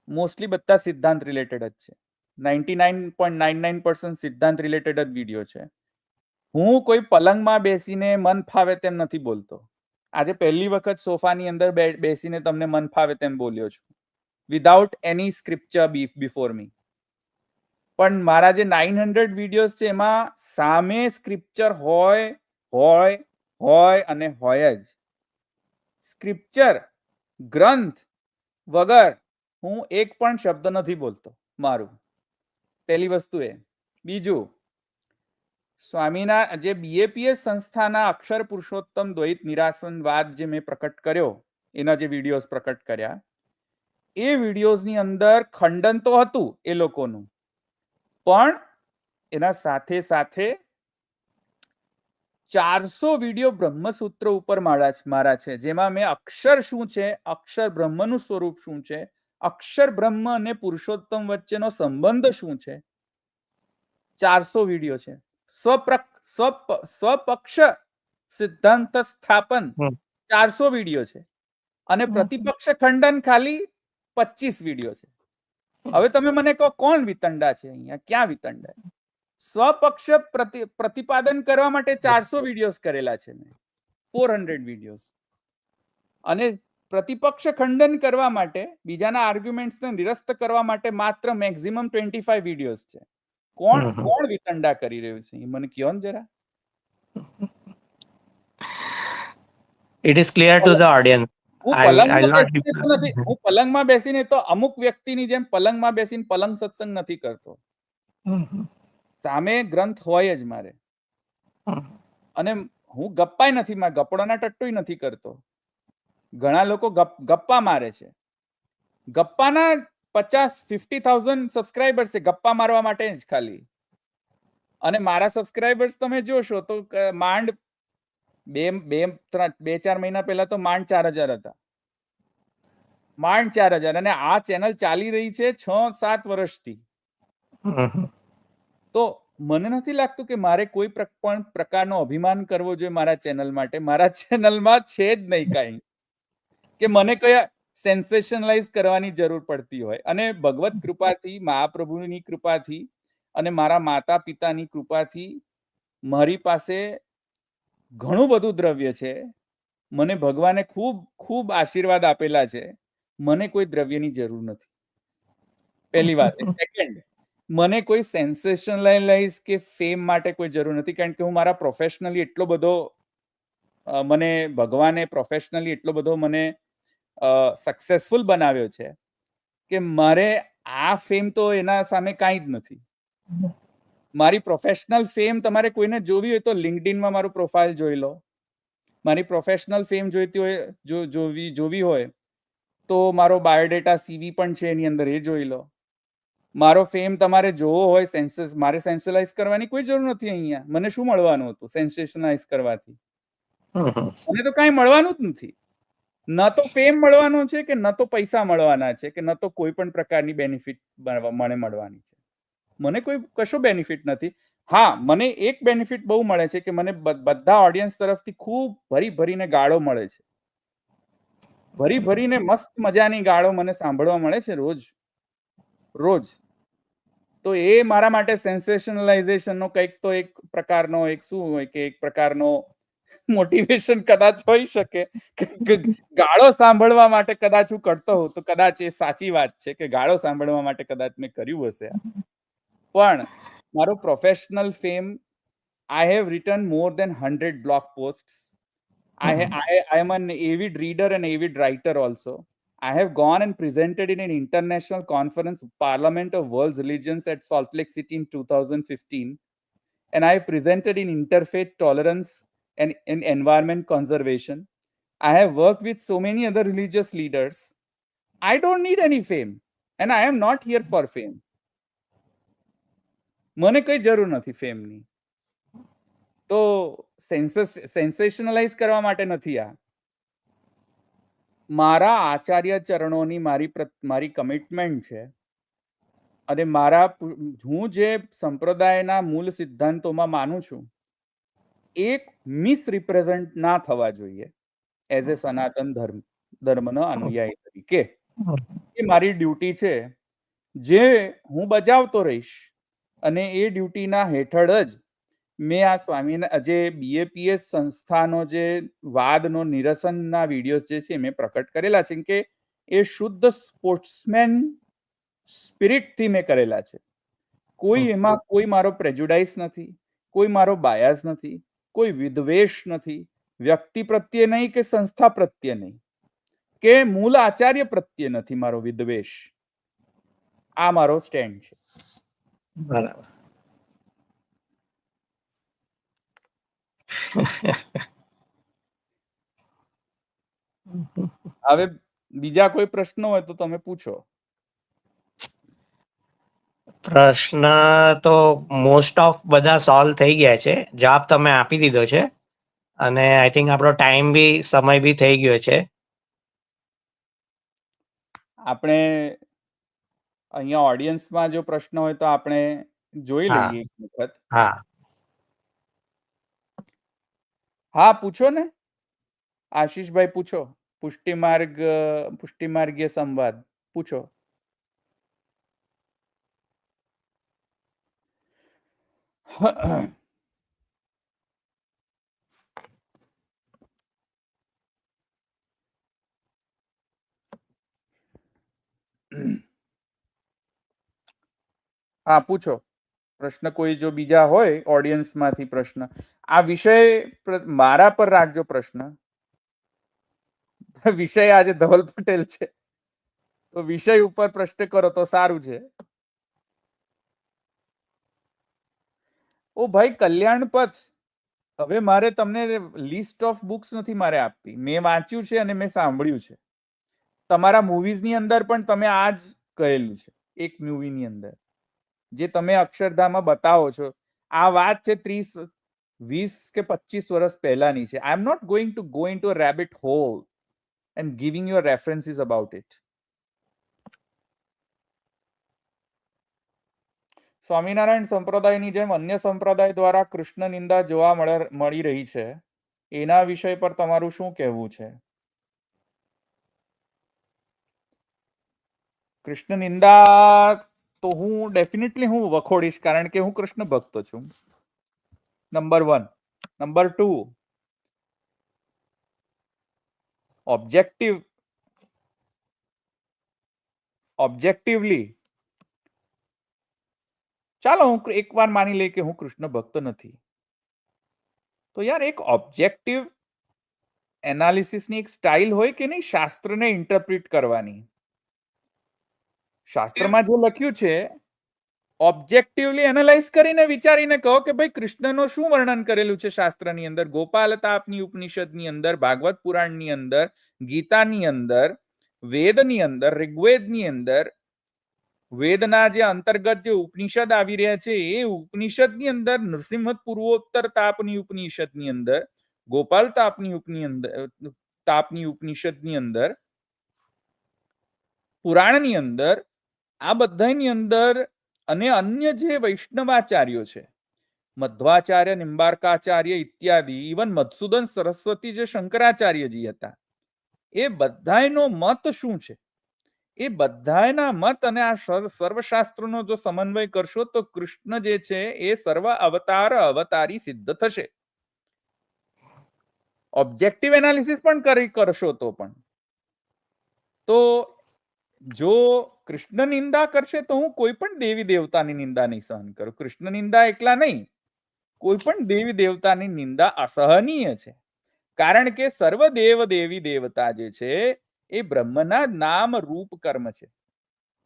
મોસ્ટલી બધા સિદ્ધાંત રિલેટેડ જ છે. 99.99% સિદ્ધાંત રિલેટેડ જ વિડીયો છે. હું કોઈ પલંગમાં બેસીને મન ફાવે તેમ નથી બોલતો. આજે પહેલી વખત સોફાની અંદર બેસીને તમને મન ફાવે તેમ બોલ્યો છું, વિધાઉટ એની સ્ક્રિપ્ચર બિફોર મી. પણ મારા જે 900 વિડીયોઝ છે એમાં સામે સ્ક્રિપ્ચર હોય અને હોય જ. સ્ક્રિપ્ચર ગ્રંથ વગર હું એક પણ શબ્દ નથી બોલતો મારું. પહેલી વસ્તુ એ. બીજું, સ્વામીના જે બીએપીએસ સંસ્થાના અક્ષર પુરુષોત્તમ દ્વૈત નિરાસનવાદ જે મેં પ્રકટ કર્યો, એના જે વિડીયોઝ પ્રકટ કર્યા, એ વિડીયોઝની અંદર ખંડન તો હતું એ લોકોનું, પણ એના સાથે સાથે 400 વિડીયો બ્રહ્મસૂત્ર ઉપર મારા છે, જેમાં મેં અક્ષર શું છે, અક્ષર બ્રહ્મનું સ્વરૂપ શું છે, અક્ષર બ્રહ્મ અને પુરુષોત્તમ વચ્ચેનો સંબંધ શું છે, 400 વિડીયો છે. સ્વપક્ષ સિદ્ધાંત સ્થાપન 400 વિડીયો છે, અને પ્રતિપક્ષ ખંડન ખાલી 25 વિડીયો છે. હવે તમે મને કહો કોણ વિતંડા છે અહીંયા? ક્યાં વિતંડા? સ્વપક્ષ પ્રતિપાદન કરવા માટે 400 વિડીયોઝ કરેલા છે મેં, 400 વિડીયોઝ. અને પ્રતિપક્ષ ખંડન કરવા માટે, બીજાના આર્ગ્યુમેન્ટ્સને નિરસ્ત કરવા માટે માત્ર મેક્સિમમ 25 વિડીયોઝ છે. કોણ વિતંડા કરી રહ્યું છે મને કહો ને જરા. It is clear to the audience. હું પલંગમાં બેસીને તો અમુક વ્યક્તિની જેમ પલંગમાં બેસીને પલંગ સત્સંગ નથી કરતો. સામે ગ્રંથ હોય જ મારે. અને હું ગપ્પાય નથી, ગપ્પડોના ટટ્ટુય નથી કરતો. ઘણા લોકો ગપ્પા મારે છે. ગપ્પાના 50,000-50,000 સબસ્ક્રાઇબર્સ છે, ગપ્પા મારવા માટે જ ખાલી. અને મારા સબસ્ક્રાઇબર્સ તમે જોશો તો માંડ 2-4 મહિના પહેલા તો માંડ 4,000 હતા. માંડ 4,000. અને આ ચેનલ ચાલી રહી છે 6-7 વર્ષથી. તો મને નથી લાગતું કે મારે કોઈ પણ પ્રકારનો અભિમાન કરવો જોઈએ મારા ચેનલ માટે. મારા ચેનલમાં છે જ નહીં કાંઈ કે મને કયા સેન્સેશનલાઇઝ કરવાની જરૂર પડતી હોય. અને ભગવત કૃપાથી, મહાપ્રભુની કૃપાથી અને મારા માતા પિતાની કૃપાથી મારી પાસે ઘણું બધું દ્રવ્ય છે. મને ભગવાને ખૂબ ખૂબ આશીર્વાદ આપેલા છે. મને કોઈ દ્રવ્યની જરૂર નથી. પહેલી વાત. સેકન્ડ, મને કોઈ સેન્સેશનલાઇઝ કે ફેમ માટે કોઈ જરૂર નથી, કારણ કે હું મારા પ્રોફેશનલી એટલો બધો મને ભગવાને પ્રોફેશનલી એટલો બધો મને સક્સેસફુલ બનાવ્યો છે કે મારે આ ફેમ તો એના સામે કાંઈ જ નથી. મારી પ્રોફેશનલ ફેમ તમારે કોઈને જોવી હોય તો લિંક્ડઇનમાં મારું પ્રોફાઇલ જોઈ લો. મારી પ્રોફેશનલ ફેમ જોઈતી હોય, જોવી હોય તો મારો બાયોડેટા સીવી પણ છે એની અંદર, એ જોઈ લો. મારો ફેમ તમારે જોવો હોય, મારે સેન્સેશનલાઇઝ કરવાની કોઈ જરૂર નથી. અહીંયા મને શું મળવાનું હતું સેન્સેશનલાઇઝ કરવાથી? મને તો કાંઈ મળવાનું જ નથી. ન તો ફેમ મળવાનો છે, કે ન તો પૈસા મળવાના છે, કે ન તો કોઈ પણ પ્રકારની બેનિફિટ મને મળવાની છે. મને કોઈ કશો બેનિફિટ નથી. હા, મને એક બેનિફિટ બહુ મળે છે કે મને બધા ઓડિયન્સ તરફથી ખૂબ ભરીને ગાળો મળે છે. ભરીને મસ્ત મજાની ગાળો મને સાંભળવા મળે છે રોજ. તો એ મારા માટે સેન્સેશનલાઇઝેશનનો કંઈક તો એક પ્રકારનો શું હોય કે એક પ્રકારનો મોટિવેશન કદાચ હોઈ શકે. ગાળો સાંભળવા માટે કદાચ હું કરતો હોઉં તો કદાચ એ સાચી વાત છે કે ગાળો સાંભળવા માટે કદાચ મેં કર્યું હશે. પણ મારો professional fame, I have written more than 100 blog posts. I am an avid reader and avid writer also. I have gone and presented in an international conference, Parliament of World's Religions at Salt Lake City in 2015. And I have presented in interfaith tolerance and in environment conservation. I have worked with so many other religious leaders. I don't need any fame. And I am not here for fame. મને કઈ જરૂર નથી ફેમની. તો સેન્સેશનલાઇઝ કરવા માટે નથી આ. મારા આચાર્ય ચરણોની મારી કમિટમેન્ટ છે. અને હું જે સંપ્રદાયના મૂળ સિદ્ધાંતોમાં માનું છું, એક મિસરિપ્રેઝન્ટ ના થવા જોઈએ એઝ એ સનાતન ધર્મનો અનુયાયી તરીકે. એ મારી ડ્યુટી છે જે હું બજાવતો રહીશ. અને એ ડ્યુટીના હેઠળ જ મેં આ સ્વામીના જે બીએપીએસ સંસ્થાનો જે વાદનો નિરસનના વિડીયોઝ જે છે મેં પ્રકટ કરેલા છે કે એ શુદ્ધ સ્પોર્ટ્સમેન સ્પિરિટથી મેં કરેલા છે. એમાં કોઈ મારો પ્રેજુડાઇસ નથી, કોઈ મારો બાયાસ નથી, કોઈ વિદ્વેષ નથી, વ્યક્તિ પ્રત્યે નહીં કે સંસ્થા પ્રત્યે નહીં, કે મૂળ આચાર્ય પ્રત્યે નથી મારો વિદ્વેષ. આ મારો સ્ટેન્ડ છે. બરાબર. હવે બીજા કોઈ પ્રશ્નો હોય તો તમે પૂછો. પ્રશ્ન તો મોસ્ટ ઓફ બધા સોલ્વ થઈ ગયા છે, જવાબ તમે આપી દીધો છે. અને આઈ થિંક આપણો સમય બી થઈ ગયો છે. આપણે અહીંયા ઓડિયન્સમાં જો પ્રશ્ન હોય તો આપણે જોઈ લઈએ એક વખત. હા, પૂછો ને આશીષભાઈ, પૂછો. પુષ્ટિમાર્ગીય સંવાદ પૂછો. હા, પૂછો પ્રશ્ન. કોઈ જો બીજા હોય ઓડિયન્સમાંથી પ્રશ્ન, આ વિષય મારા પર રાખજો પ્રશ્ન. વિષય આજે ધવલ પટેલ છે તો વિષય ઉપર પ્રશ્ન કરો તો સારું છે. ઓ ભાઈ, કલ્યાણ પથ હવે મારે તમને લિસ્ટ ઓફ બુક્સ નથી મારે આપવી. મેં વાંચ્યું છે અને મેં સાંભળ્યું છે. તમારા મૂવીઝની અંદર પણ તમે આ જ કહેલું છે એક મૂવીની અંદર, જે તમે અક્ષરધામમાં બતાવો છો. આ વાત છે 30, 20 કે 25 વર્ષ પહેલાની છે. I am not going to go into a rabbit hole and giving your references about it. Swaminarayan સંપ્રદાયની જેમ અન્ય સંપ્રદાય દ્વારા કૃષ્ણ નિંદા જોવા મળી રહી છે, એના વિષય પર તમારું શું કહેવું છે? કૃષ્ણ નિંદા તો હું ડેફિનેટલી હું વખોડીશ, કારણ કે હું કૃષ્ણ ભક્ત છું. નંબર 1. નંબર 2, ઓબ્જેક્ટિવલી ચાલો હું એકવાર માની લઈ કે હું કૃષ્ણ ભક્ત નથી, તો યાર એક ઓબ્જેક્ટિવ એનાલિસિસની એક સ્ટાઇલ હોય કે નહીં શાસ્ત્રને ઇન્ટરપ્રિટ કરવાની. શાસ્ત્રમાં જે લખ્યું છે ઓબ્જેક્ટિવલી એનાલાઇઝ કરીને વિચારીને કહો કે ભાઈ કૃષ્ણનો શું વર્ણન કરેલું છે શાસ્ત્રની અંદર, ગોપાલ તાપની ઉપનિષદની અંદર, ભાગવત પુરાણની અંદર, ગીતાની અંદર, વેદની અંદર, ઋગ્વેદની અંદર, વેદના જે અંતર્ગત જે ઉપનિષદ આવી રહ્યા છે એ ઉપનિષદની અંદર, નૃસિંહ પૂર્વોત્તર તાપની ઉપનિષદની અંદર, ગોપાલ તાપની ઉપનિષદની અંદર, પુરાણની અંદર, આ બધાની અંદર અને અન્ય જે વૈષ્ણવાચાર્યો છે, મધ્વાચાર્ય, નિંબાર્કાચાર્ય ઇત્યાદિ, ઇવન મધુસૂદન સરસ્વતી જે શંકરાચાર્યજી હતા, એ બધાનો મત શું છે? એ બધાના મત અને આ સર્વશાસ્ત્રનો જો સમન્વય કરશો તો કૃષ્ણ જે છે એ સર્વ અવતારી સિદ્ધ થશે. ઓબ્જેક્ટિવ એનાલિસિસ પણ કરશો તો પણ, તો જો કૃષ્ણ નિંદા કરશે તો હું કોઈ પણ દેવી દેવતાની નિંદા નહીં સહન કરું. કૃષ્ણ નિંદા એકલા નહીં, કોઈ પણ દેવી દેવતાની નિંદા અસહનીય છે. કારણ કે સર્વ દેવ દેવી દેવતા જે છે એ બ્રહ્મના નામ રૂપ કર્મ છે.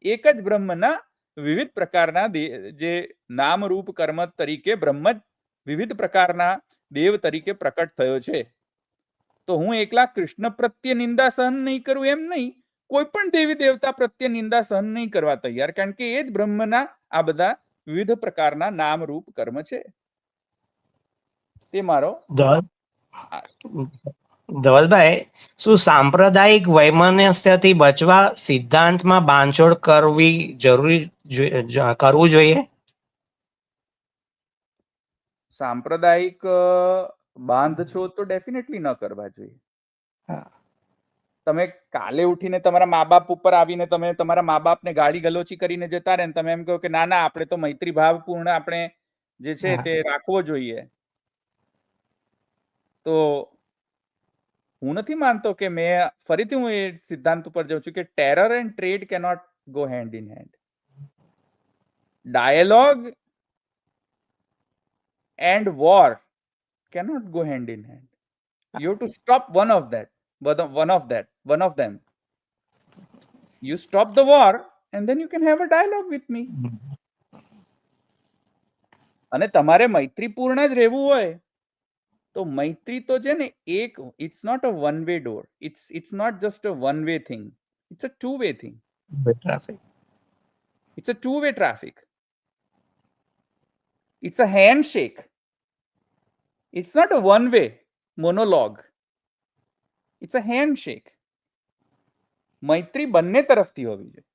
એક જ બ્રહ્મના વિવિધ પ્રકારના જે નામ રૂપ કર્મ તરીકે બ્રહ્મ જ વિવિધ પ્રકારના દેવ તરીકે પ્રકટ થયો છે. તો હું એકલા કૃષ્ણ પ્રત્યે નિંદા સહન નહીં કરું એમ નહીં, કોઈ પણ દેવી દેવતા પ્રત્યે નિંદા સહન નહીં કરવા તૈયાર, કારણ કે એ જ બ્રહ્મના આ બધા વિવિધ પ્રકારના નામ રૂપ કર્મ છે. તે મારો ધવલભાઈ, શું સાંપ્રદાયિક વૈમનસ્યથી બચવા સિદ્ધાંતમાં બાંધછોડ કરવું જોઈએ? સાંપ્રદાયિક બાંધછોડ તો ડેફિનેટલી ન કરવા જોઈએ. તમે કાલે ઉઠીને તમારા મા બાપ ઉપર આવીને તમે તમારા મા બાપને ગાળી ગલોચી કરીને જતા રહે, તમે એમ કહો કે ના ના આપણે તો મૈત્રી ભાવપૂર્ણ આપણે જે છે તે રાખવો જોઈએ, તો હું નથી માનતો કે ફરીથી હું એ સિદ્ધાંત ઉપર જાઉં છું કે terror and trade cannot go hand in hand. Dialogue and war cannot go hand in hand. You have to stop one of them. You stop the war and then you can have a dialogue with me. અને તમારે મૈત્રીપૂર્ણ જ રહેવું હોય તો મૈત્રી તો છે ને એક, it's not a one way door, it's not just a one way thing, it's a two way thing. It's a two way traffic. It's a handshake. It's not a one way monologue. It's a handshake. મૈત્રી બંને તરફથી હોવી જોઈએ.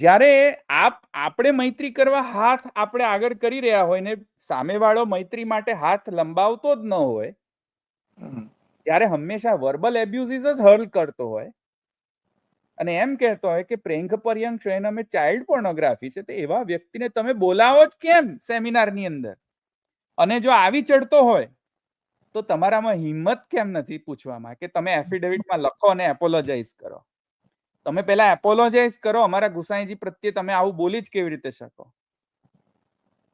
જ્યારે આપણે મૈત્રી કરવા હાથ આપણે આગળ કરી રહ્યા હોય ને સામેવાળો મૈત્રી માટે હાથ લંબાવતો જ ન હોય, જ્યારે હંમેશા વર્બલ એબ્યુઝિસ જ હર્લ કરતો હોય અને એમ કહેતો હોય કે પ્રેંગ પર્યંક શયનમે ચાઇલ્ડ પોર્નોગ્રાફી છે, તો એવા વ્યક્તિને તમે બોલાવો જ કેમ સેમિનારની અંદર? અને જો આવી ચડતો હોય તો તમારામાં હિંમત કેમ નથી પૂછવામાં કે તમે એફિડેવિટમાં લખો અને એપોલોજાઇઝ કરો? તમે પહેલા એપોલોજાઇઝ કરો, અમારા ગુસાઈજી પ્રત્યે તમે આવું બોલી જ કેવી રીતે શકો?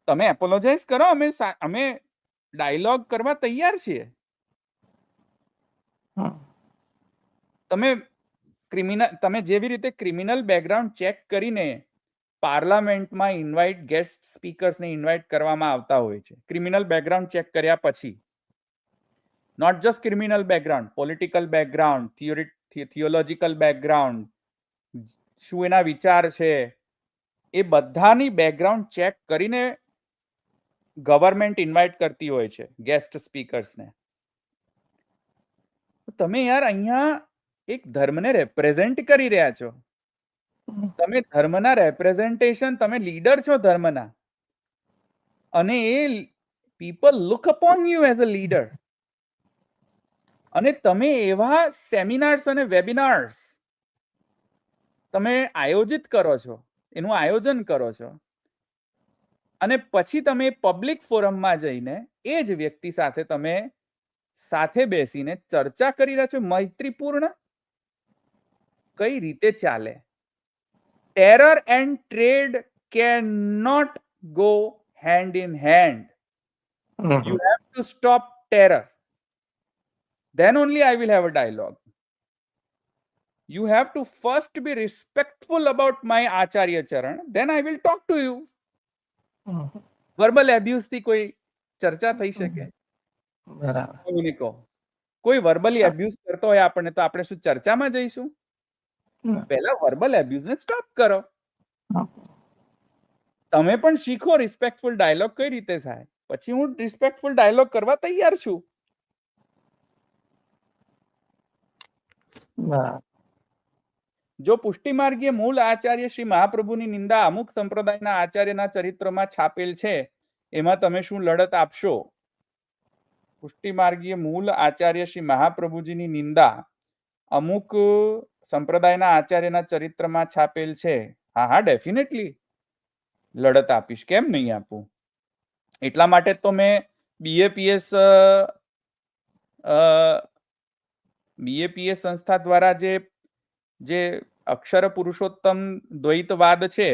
તમે એપોલોજાઇઝ કરો, અમે ડાયલોગ કરવા તૈયાર છીએ. તમે જેવી રીતે ક્રિમિનલ બેકગ્રાઉન્ડ ચેક કરીને પાર્લામેન્ટમાં ગેસ્ટ સ્પીકર્સને ઇન્વાઇટ કરવામાં આવતા હોય છે ક્રિમિનલ બેકગ્રાઉન્ડ ચેક કર્યા પછી. Not just criminal background, political background, theological background, શું એના વિચાર છે, એ બધાની બેકગ્રાઉન્ડ ચેક કરીને ગવર્મેન્ટ ઇન્વાઇટ કરતી હોય છે ગેસ્ટ સ્પીકર્સને. તમે યાર અહીંયા એક ધર્મને રેપ્રેઝેન્ટ કરી રહ્યા છો. તમે ધર્મના રેપ્રેઝેન્ટેશન, તમે લીડર છો ધર્મના, અને એ people look upon you as a leader. અને તમે એવા સેમિનાર્સ અને વેબિનાર્સ તમે આયોજિત કરો છો, એનું આયોજન કરો છો, અને પછી તમે પબ્લિક ફોરમમાં જઈને એ જ વ્યક્તિ સાથે તમે સાથે બેસીને ચર્ચા કરી રહ્યા છો મૈત્રીપૂર્ણ. કઈ રીતે ચાલે? Terror and trade can not go hand in hand. You have to stop terror. Then only I will have a dialogue. You have to first be respectful about my Acharya Charan. Then I will talk to you. Verbal abuse થી કોઈ ચર્ચા થઈ શકે? બરાબર. કહો, કોઈ verbally abuse કરતો હોય આપણને, તો આપણે શું ચર્ચામાં જઈશું? પહેલા વર્બલ એબ્યુઝ ને સ્ટોપ કરો. તમે પણ શીખો રિસ્પેક્ટફુલ ડાયલોગ કઈ રીતે થાય, પછી હું રિસ્પેક્ટફુલ ડાયલોગ કરવા તૈયાર છું. જો પુષ્ટિમાર્ગીય મૂળ આચાર્ય શ્રી મહાપ્રભુની નિંદા અમુક સંપ્રદાયના આચાર્યના ચરિત્રમાં છાપેલ છે, એમાં તમે શું લડત આપશો? પુષ્ટિમાર્ગીય મૂળ આચાર્ય શ્રી મહાપ્રભુજીની નિંદા અમુક સંપ્રદાયના આચાર્યના ચરિત્રમાં છાપેલ છે. હા હા, ડેફિનેટલી લડત આપીશ, કેમ નહીં આપું. એટલા માટે તો મેં બીએપીએસ સંસ્થા દ્વારા જે અક્ષર પુરુષોત્તમ દ્વૈતવાદ છે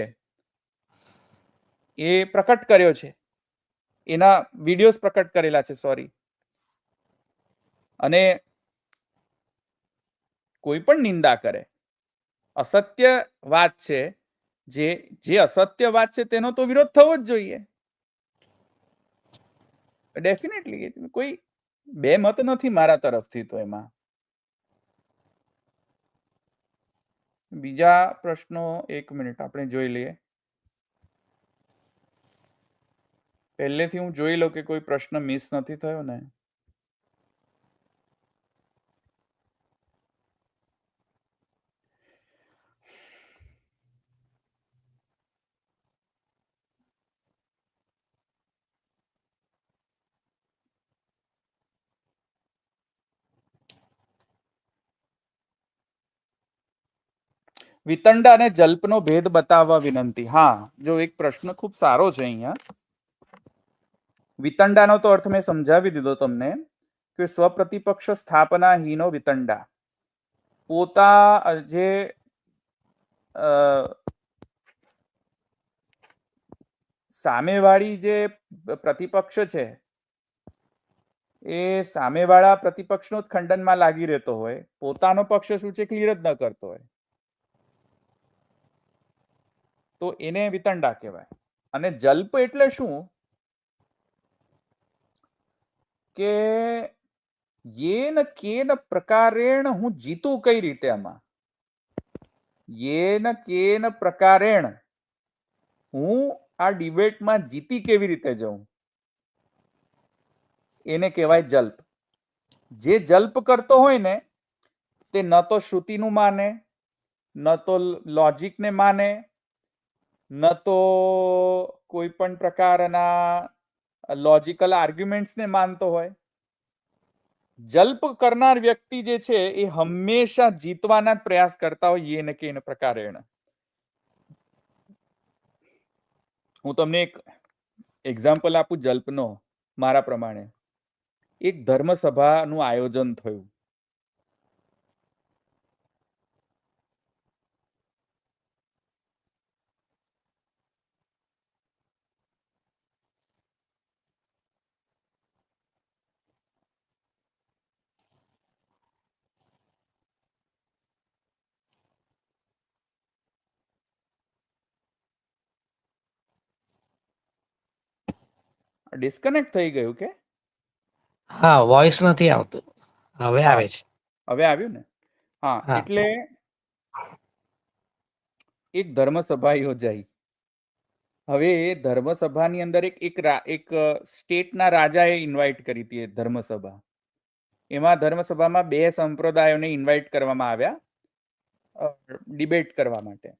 એ પ્રકટ કર્યો છે, એના વિડીયોઝ પ્રકટ કરેલા છે, સોરી. અને કોઈ પણ નિંદા કરે, અસત્ય વાત છે, જે અસત્ય વાત છે તેનો તો વિરોધ થવો જ જોઈએ. ડેફિનેટલી કોઈ બે મત નથી મારા તરફથી તો એમાં. બીજા પ્રશ્નો 1 મિનિટ આપણે જોઈ લઈએ. પહેલેથી હું જોઈ લઉં કે કોઈ પ્રશ્ન મિસ નથી થયો ને. વિતંડા અને જલ્પનો ભેદ બતાવવા વિનંતી. હા, જો એક પ્રશ્ન ખૂબ સારો છે અહીંયા. વિતંડાનો તો અર્થ મેં સમજાવી દીધો તમને કે સ્વપ્રતિપક્ષ સ્થાપના હીનો વિતંડા. પોતા જે સામેવાળી જે પ્રતિપક્ષ છે એ સામેવાળા પ્રતિપક્ષનો જ ખંડનમાં લાગી રહેતો હોય, પોતાનો પક્ષ શું છે ક્લિયર જ ન કરતો હોય, તો એને વિતંડા કહેવાય. અને જલ્પ એટલે શું કે યેન કેન પ્રકારેણ હું જીતું કઈ રીતે, આમાં યેન કેન પ્રકારેણ હું આ ડિબેટમાં જીતી કેવી રીતે જાઉં, એને કહેવાય જલ્પ. જે જલ્પ કરતો હોય ને તે ન તો શ્રુતિનું માને, ન તો લોજિકને માને, ન તો કોઈ પણ પ્રકારના લોજિકલ આર્ગ્યુમેન્ટ્સને માનતો હોય. જલ્પ કરનાર વ્યક્તિ જે છે એ હંમેશા જીતવાના જ પ્રયાસ કરતા હોય, યેન કેન પ્રકારેણ. હું તમને એક એક્ઝામ્પલ આપું જલ્પનો. મારા પ્રમાણે એક ધર્મ સભાનું આયોજન થયું. ડિસ્કનેક્ટ થઈ ગયું કે? હા, વોઇસ નથી આવતું. હવે હા, આવે છે. હવે આવ્યું ને? હા, હા. એટલે એક ધર્મસભા યોજાઈ. હવે એ ધર્મસભાની અંદર એક સ્ટેટના રાજાએ ઇન્વાઇટ કરી હતી એ ધર્મસભા. એમાં ધર્મસભામાં 2 સંપ્રદાયોને ઇન્વાઇટ કરવામાં આવ્યા ડિબેટ કરવા માટે.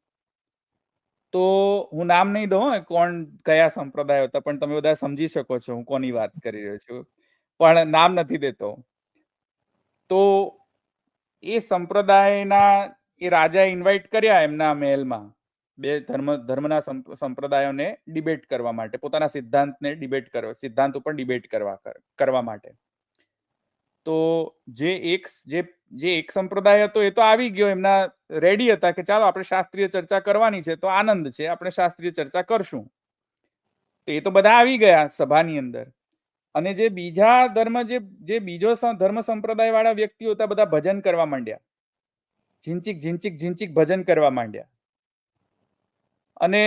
તો હું નામ નહીં દઉં કોણ કયા સંપ્રદાય હતા, પણ તમે બધા સમજી શકો છો હું કોની વાત કરી રહ્યો છું, પણ નામ નથી દેતો. તો એ સંપ્રદાયના એ રાજાએ ઇન્વાઇટ કર્યા એમના મહેલમાં 2 ધર્મના સંપ્રદાયોને ડિબેટ કરવા માટે, પોતાના સિદ્ધાંત ઉપર ડિબેટ કરવા માટે. તો જે એક સંપ્રદાય હતો એ તો આવી ગયો, એમના રેડી હતા કે ચાલો આપણે શાસ્ત્રીય ચર્ચા કરવાની છે, તો આનંદ છે, આપણે શાસ્ત્રીય ચર્ચા કરશું. તો એ તો બધા આવી ગયા સભાની અંદર. અને જે બીજા બીજો ધર્મ સંપ્રદાય વાળા વ્યક્તિઓ હતા, બધા ભજન કરવા માંડ્યા. ઝીંચીક ઝીંચીક ઝીંચીક ભજન કરવા માંડ્યા અને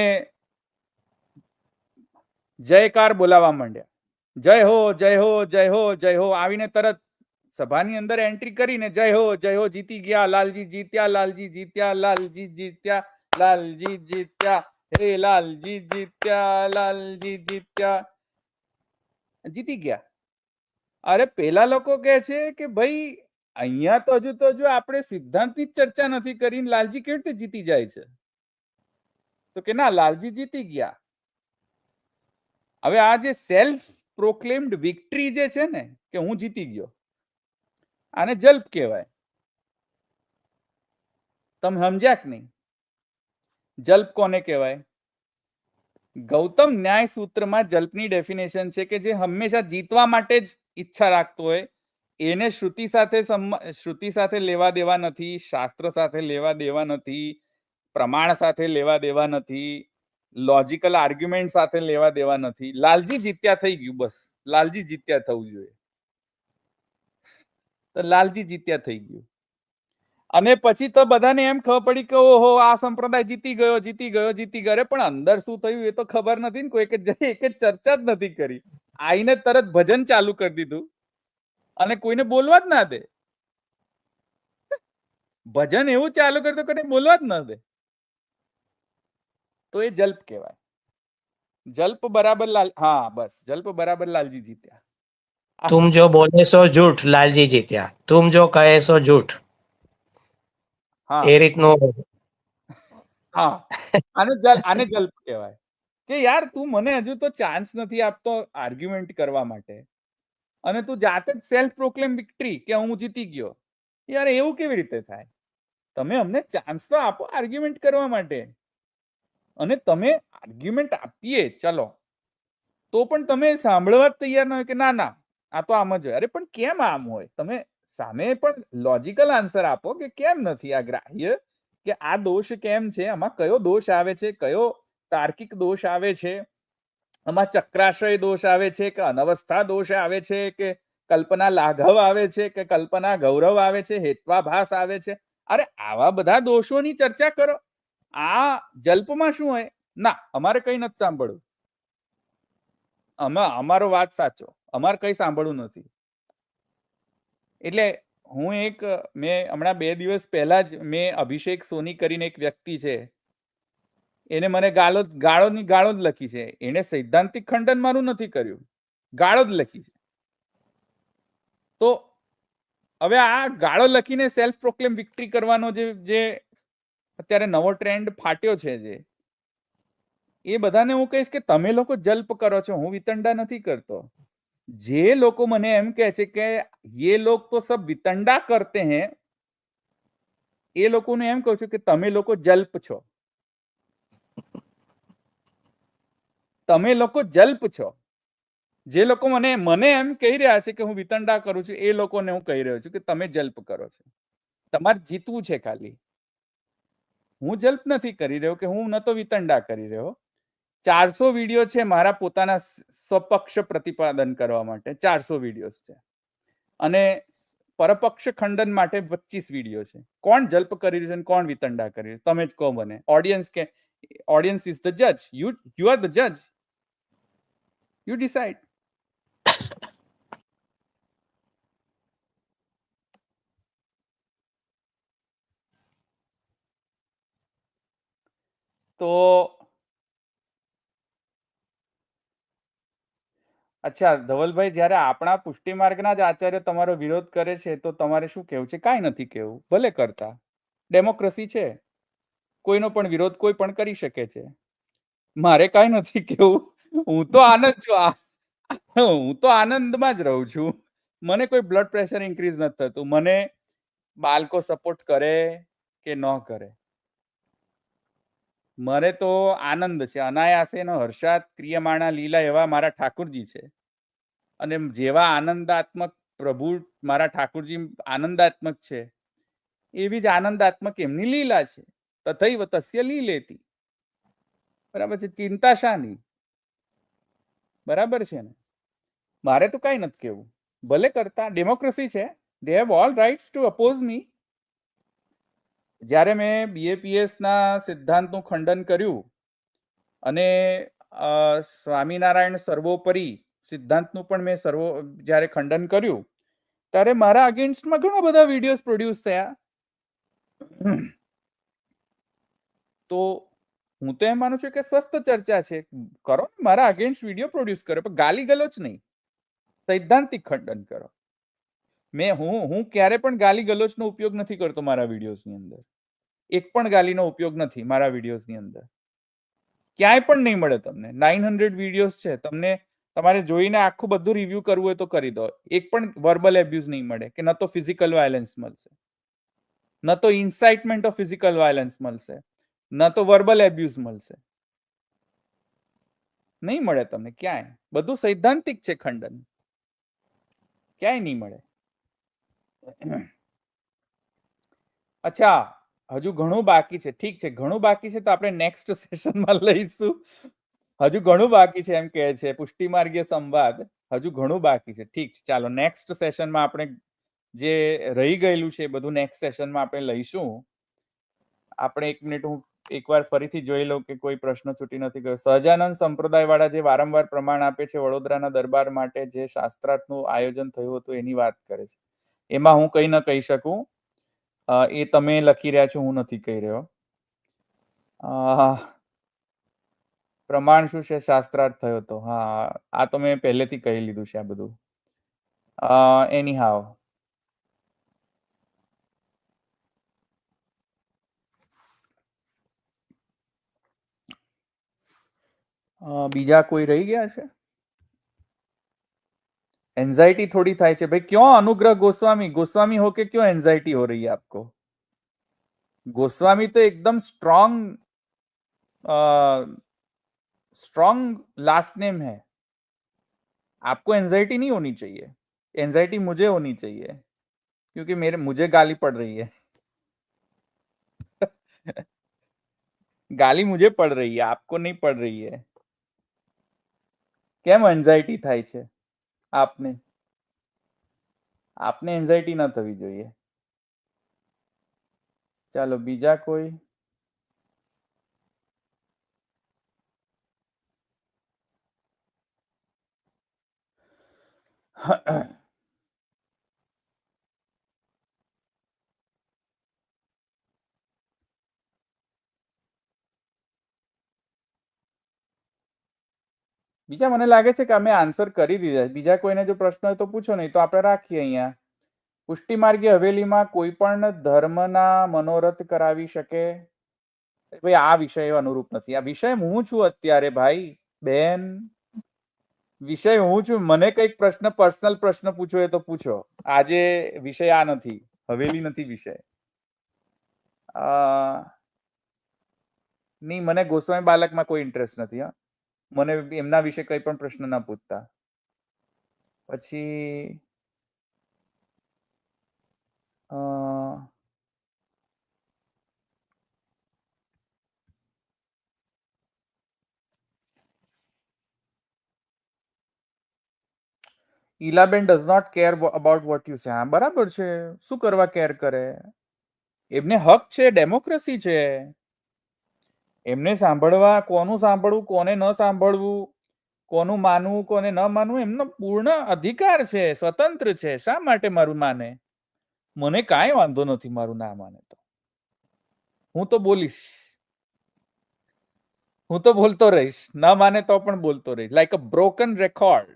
જયકાર બોલાવવા માંડ્યા. જય હો, જય હો, જય હો, જય હો. આવીને તરત સભાની અંદર એન્ટ્રી કરીને જય હો, જય હો, જીતી ગયા, લાલજી જીત્યા, લાલજી જીત્યા, લાલજી જીત્યા, લાલજી જીત્યા, હે લાલજી જીત્યા, લાલજી જીત્યા, જીતી ગયા. અરે પેલા લોકો કહે છે કે ભાઈ અહીંયા તો હજુ આપણે સિદ્ધાંતની જ ચર્ચા નથી કરી, લાલજી કેવી રીતે જીતી જાય છે? તો કે ના, લાલજી જીતી ગયા. હવે આ જે સેલ્ફ પ્રોક્લેમ્ડ વિક્ટરી જે છે ને કે હું જીતી ગયો, આને જલ્પ કહેવાય. તમે સમજ્યા કે નહીં? જલ્પ કોને કહેવાય? ગૌતમ ન્યાય સૂત્રમાં જલ્પની ડેફિનેશન છે કે જે હંમેશા જીતવા માટે જ ઈચ્છા રાખતો હોય, એને શ્રુતિ સાથે લેવા દેવા નથી, શાસ્ત્ર સાથે લેવા દેવા નથી, પ્રમાણ સાથે લેવા દેવા નથી, લોજિકલ આર્ગ્યુમેન્ટ સાથે લેવા દેવા નથી. લાલજી જીત્યા થઈ ગયું, બસ લાલજી જીત્યા થવું જોઈએ. તો લાલજી જીત્યા થઈ ગયું. અને પછી તો બધાને એમ ખબર પડી કે ઓહો આ સંપ્રદાય જીતી ગયો, જીતી ગયો, જીતી ગયો. પણ અંદર શું થયું એ તો ખબર નથી ને, કોઈ એક ચર્ચા જ નથી કરી. આઈને તરત ભજન ચાલુ કરી દીધું અને કોઈને બોલવા જ ના દે. ભજન એવું ચાલુ કરતો કોઈને બોલવા જ ના દે. તો એ જલ્પ કહેવાય. જલ્પ બરાબર હા, બસ જલ્પ બરાબર લાલજી જીત્યા. તુમ જો બોલે સો જૂઠ, લાલજી જીત્યા. તુમ જો કહે સો જૂઠ. એ રીતનું. હા, આને જલ્પ કહેવાય કે યાર તું મને હજુ તો ચાન્સ નથી આપતો આર્ગ્યુમેન્ટ કરવા માટે, અને તું જાતે જ સેલ્ફ પ્રોક્લેમ વિક્ટરી કે હું જીતી ગયો. યાર એવું કેવી રીતે થાય? તમે અમને ચાન્સ તો આપો આર્ગ્યુમેન્ટ કરવા માટે. અને તમે આર્ગ્યુમેન્ટ આપીએ ચાલો, તો પણ તમે સાંભળવા જ તૈયાર ન હોય કે ના ના આ તો આમ જ હોય. અરે પણ કેમ આમ હોય? તમે સામે પણ લોજિકલ આન્સર આપો કે કેમ નથી આ ગ્રાહ્ય, કે આ દોષ કેમ છે, આમાં કયો દોષ આવે છે, કયો તાર્કિક દોષ આવે છે, આમાં ચક્રાશ્રય દોષ આવે છે કે અનવસ્થા દોષ આવે છે કે કલ્પના લાઘવ આવે છે કે કલ્પના ગૌરવ આવે છે, હેત્વાભાસ આવે છે. અરે આવા બધા દોષોની ચર્ચા કરો. આ જલ્પમાં શું હોય? ના અમારે કઈ નથી સાંભળવું, અમારો વાત સાચો, અમારે કઈ સાંભળવું નથી. એટલે મેં હમણાં 2 દિવસ પહેલા જ મેં અભિષેક સોની કરીને એક વ્યક્તિ છે, એને મને ગાળોની ગાળો જ લખી છે. એને સૈદ્ધાંતિક ખંડન મારું નથી કર્યું, ગાળો જ લખી છે. તો હવે આ ગાળો લખીને સેલ્ફ પ્રોક્લેમ વિક્ટરી કરવાનો જે અત્યારે નવો ટ્રેન્ડ ફાટ્યો છે, એ બધાને હું કહીશ કે તમે લોકો જલ્પ કરો છો, હું વિતંડા નથી કરતો. જે લોકો મને એમ કહે છે કે ये लोग तो सब वितंडा करते हैं, એ લોકોને એમ કહું છું કે તમે લોકો જલ્પ છો. તમે લોકો જલ્પ છો. જે લોકો મને એમ કહી રહ્યા છે કે હું વિતંડા કરું છું, એ લોકોને હું કહી રહ્યો છું કે તમે જલ્પ કરો છો. તમારે જીતવું છે ખાલી. હું જલ્પ નથી કરી રહ્યો કે હું ન તો વિતંડા કરી રહ્યો. 400 વિડીયો છે મારા પોતાના સ્વપક્ષ પ્રતિપાદન કરવા માટે, 400 વિડીયો છે. અને પરપક્ષ ખંડન માટે 25 વિડીયો છે. કોણ જલ્પ કરી રહ્યું છે, કોણ વિતંડા કરી રહ્યું? તમે જ કહો મને. ઓડિયન્સ ઇઝ ધ જજ. યુ આર ધ જજ. You decide. તો અચ્છા ધવલભાઈ, જ્યારે આપણા પુષ્ટિ માર્ગના જ આચાર્ય તમારો વિરોધ કરે છે તો તમારે શું કહેવું છે? કાંઈ નથી કહેવું, ભલે કરતા. ડેમોક્રેસી છે, કોઈનો પણ વિરોધ કોઈ પણ કરી શકે છે. મારે કાંઈ નથી કહેવું. હું તો આનંદ છું. હું તો આનંદમાં જ રહું છું. મને કોઈ બ્લડ પ્રેશર ઇન્ક્રીઝ નથી થતું. મને બાળકો સપોર્ટ કરે કે ન કરે, મને તો આનંદ છે. અનાયાસે નો હર્ષાત ક્રિયમાણા લીલા એવા મારા ઠાકુરજી છે. અને જેવા આનંદાત્મક પ્રભુ મારા ઠાકુરજી આનંદાત્મક છે, એવી જ આનંદાત્મક એમની લીલા છે. તથૈવ તસ્ય લીલેતી. બરાબર છે, ચિંતા શાની? બરાબર છે ને? મારે તો કાંઈ નથી કેવું, ભલે કરતા. ડેમોક્રેસી છે, they have all rights to oppose me. જ્યારે મેં બીએપીએસ ના સિદ્ધાંતનું ખંડન કર્યું અને સ્વામિનારાયણ સર્વોપરી સિદ્ધાંતનું પણ મેં જ્યારે ખંડન કર્યું, ત્યારે મારા અગેન્સ્ટમાં ઘણા બધા વિડીયોઝ પ્રોડ્યુસ થયા. તો હું તો એમ માનું છું કે સ્વસ્થ ચર્ચા છે, કરો ને, મારા અગેન્સ્ટ વિડીયો પ્રોડ્યુસ કરો, પણ ગાલી ગલોચ નહીં, સૈદ્ધાંતિક ખંડન કરો. હું ક્યારે પણ ગાલી ગલોચનો ઉપયોગ નથી કરતો મારા વિડીયોઝની અંદર. એક પણ ગાલીનો ઉપયોગ નથી મારા વિડીયોઝની અંદર, ક્યાંય પણ નહીં મળે તમને. 900 વિડીયોઝ છે, તમને તમારે જોઈને આખું બધું રિવ્યુ કરવું હોય તો કરી દો. એક પણ વર્બલ એબ્યુઝ નહીં મળે, કે ન તો ફિઝિકલ વાયલન્સ મળશે, ન તો ઇન્સાઇટમેન્ટ ઓફ ફિઝિકલ વાયલન્સ મળશે, ન તો વર્બલ એબ્યુઝ મળશે. નહીં મળે તમને ક્યાંય. બધું સૈદ્ધાંતિક છે ખંડન, ક્યાંય નહીં મળે. અચ્છા, હજુ ઘણું બાકી છે. ઠીક છે, ઘણું બાકી છે તો આપણે નેક્સ્ટ સેશનમાં લઈશું. હજુ ઘણું બાકી છે એમ કહે છે પુષ્ટિ માર્ગીય સંવાદ. હજુ ઘણું બાકી છે. ઠીક છે, ચાલો નેક્સ્ટ સેશનમાં આપણે જે રહી ગયેલું છે એ બધું નેક્સ્ટ સેશનમાં આપણે લઈશું. આપણે 1 મિનિટ હું એકવાર ફરીથી જોઈ લઉં કે કોઈ પ્રશ્ન છૂટી નથી ગયો. સહજાનંદ સંપ્રદાય વાળા જે વારંવાર પ્રમાણ આપે છે વડોદરાના દરબાર માટે જે શાસ્ત્રાર્થનું આયોજન થયું હતું એની વાત કરે છે. એમાં હું કંઈ ન કહી શકું, એ તમે લખી રહ્યા છો, હું નથી કહી રહ્યો. પ્રમાણ શું છે? શાસ્ત્રાર્થ થયો હતો. હા, આ તો મેં પહેલેથી કહી લીધું છે આ બધું. એની હાવ, બીજા કોઈ રહી ગયા છે? एंजाइटी थोड़ी થાય છે ભાई. क्यों अनुग्रह गोस्वामी? गोस्वामी होके क्यों एंजाइटी हो रही है आपको? गोस्वामी तो एकदम स्ट्रॉन्ग लास्ट नेम है. आपको एंजाइटी नहीं होनी चाहिए. एंजाइटी मुझे होनी चाहिए, क्योंकि मुझे गाली पड़ रही है. गाली मुझे पड़ रही है, आपको नहीं पड़ रही है. કેમ એન્ઝાઇટી થાય છે આપને? આપને એન્ઝાઇટી ન થવી જોઈએ. ચાલો બીજા કોઈ? બીજા મને લાગે છે કે અમે આન્સર કરી દીધા. બીજા કોઈને જો પ્રશ્ન હોય તો પૂછો, નહીં તો આપણે રાખીએ અહીંયા. પુષ્ટિ માર્ગીય હવેલીમાં કોઈ પણ ધર્મના મનોરથ કરાવી શકે? ભાઈ આ વિષય અનુરૂપ નથી. આ વિષય હું છું અત્યારે, ભાઈ બેન, વિષય હું છું. મને કઈક પ્રશ્ન, પર્સનલ પ્રશ્ન પૂછો એ તો પૂછો. આજે વિષય આ નથી, હવેલી નથી વિષય. નહીં, મને ગોસ્વામી બાલકમાં કોઈ ઇન્ટરેસ્ટ નથી. હા, મને એમના વિશે કઈ પણ પ્રશ્ન ના પૂછતા. પછી Ilaben does not care about what you say. હા, બરાબર છે. શું કરવા કેર કરે? એમને હક છે, ડેમોક્રેસી છે. એમને સાંભળવા, કોનું સાંભળવું, કોને ન સાંભળવું, કોનું માનવું, કોને ન માનવું, એમનો પૂર્ણ અધિકાર છે, સ્વતંત્ર છે. શા માટે મારું માને? મને કાંઈ વાંધો નથી મારું ના માને તો. હું તો બોલીશ. હું તો બોલતો રહીશ, ન માને તો પણ બોલતો રહીશ. Like a broken record,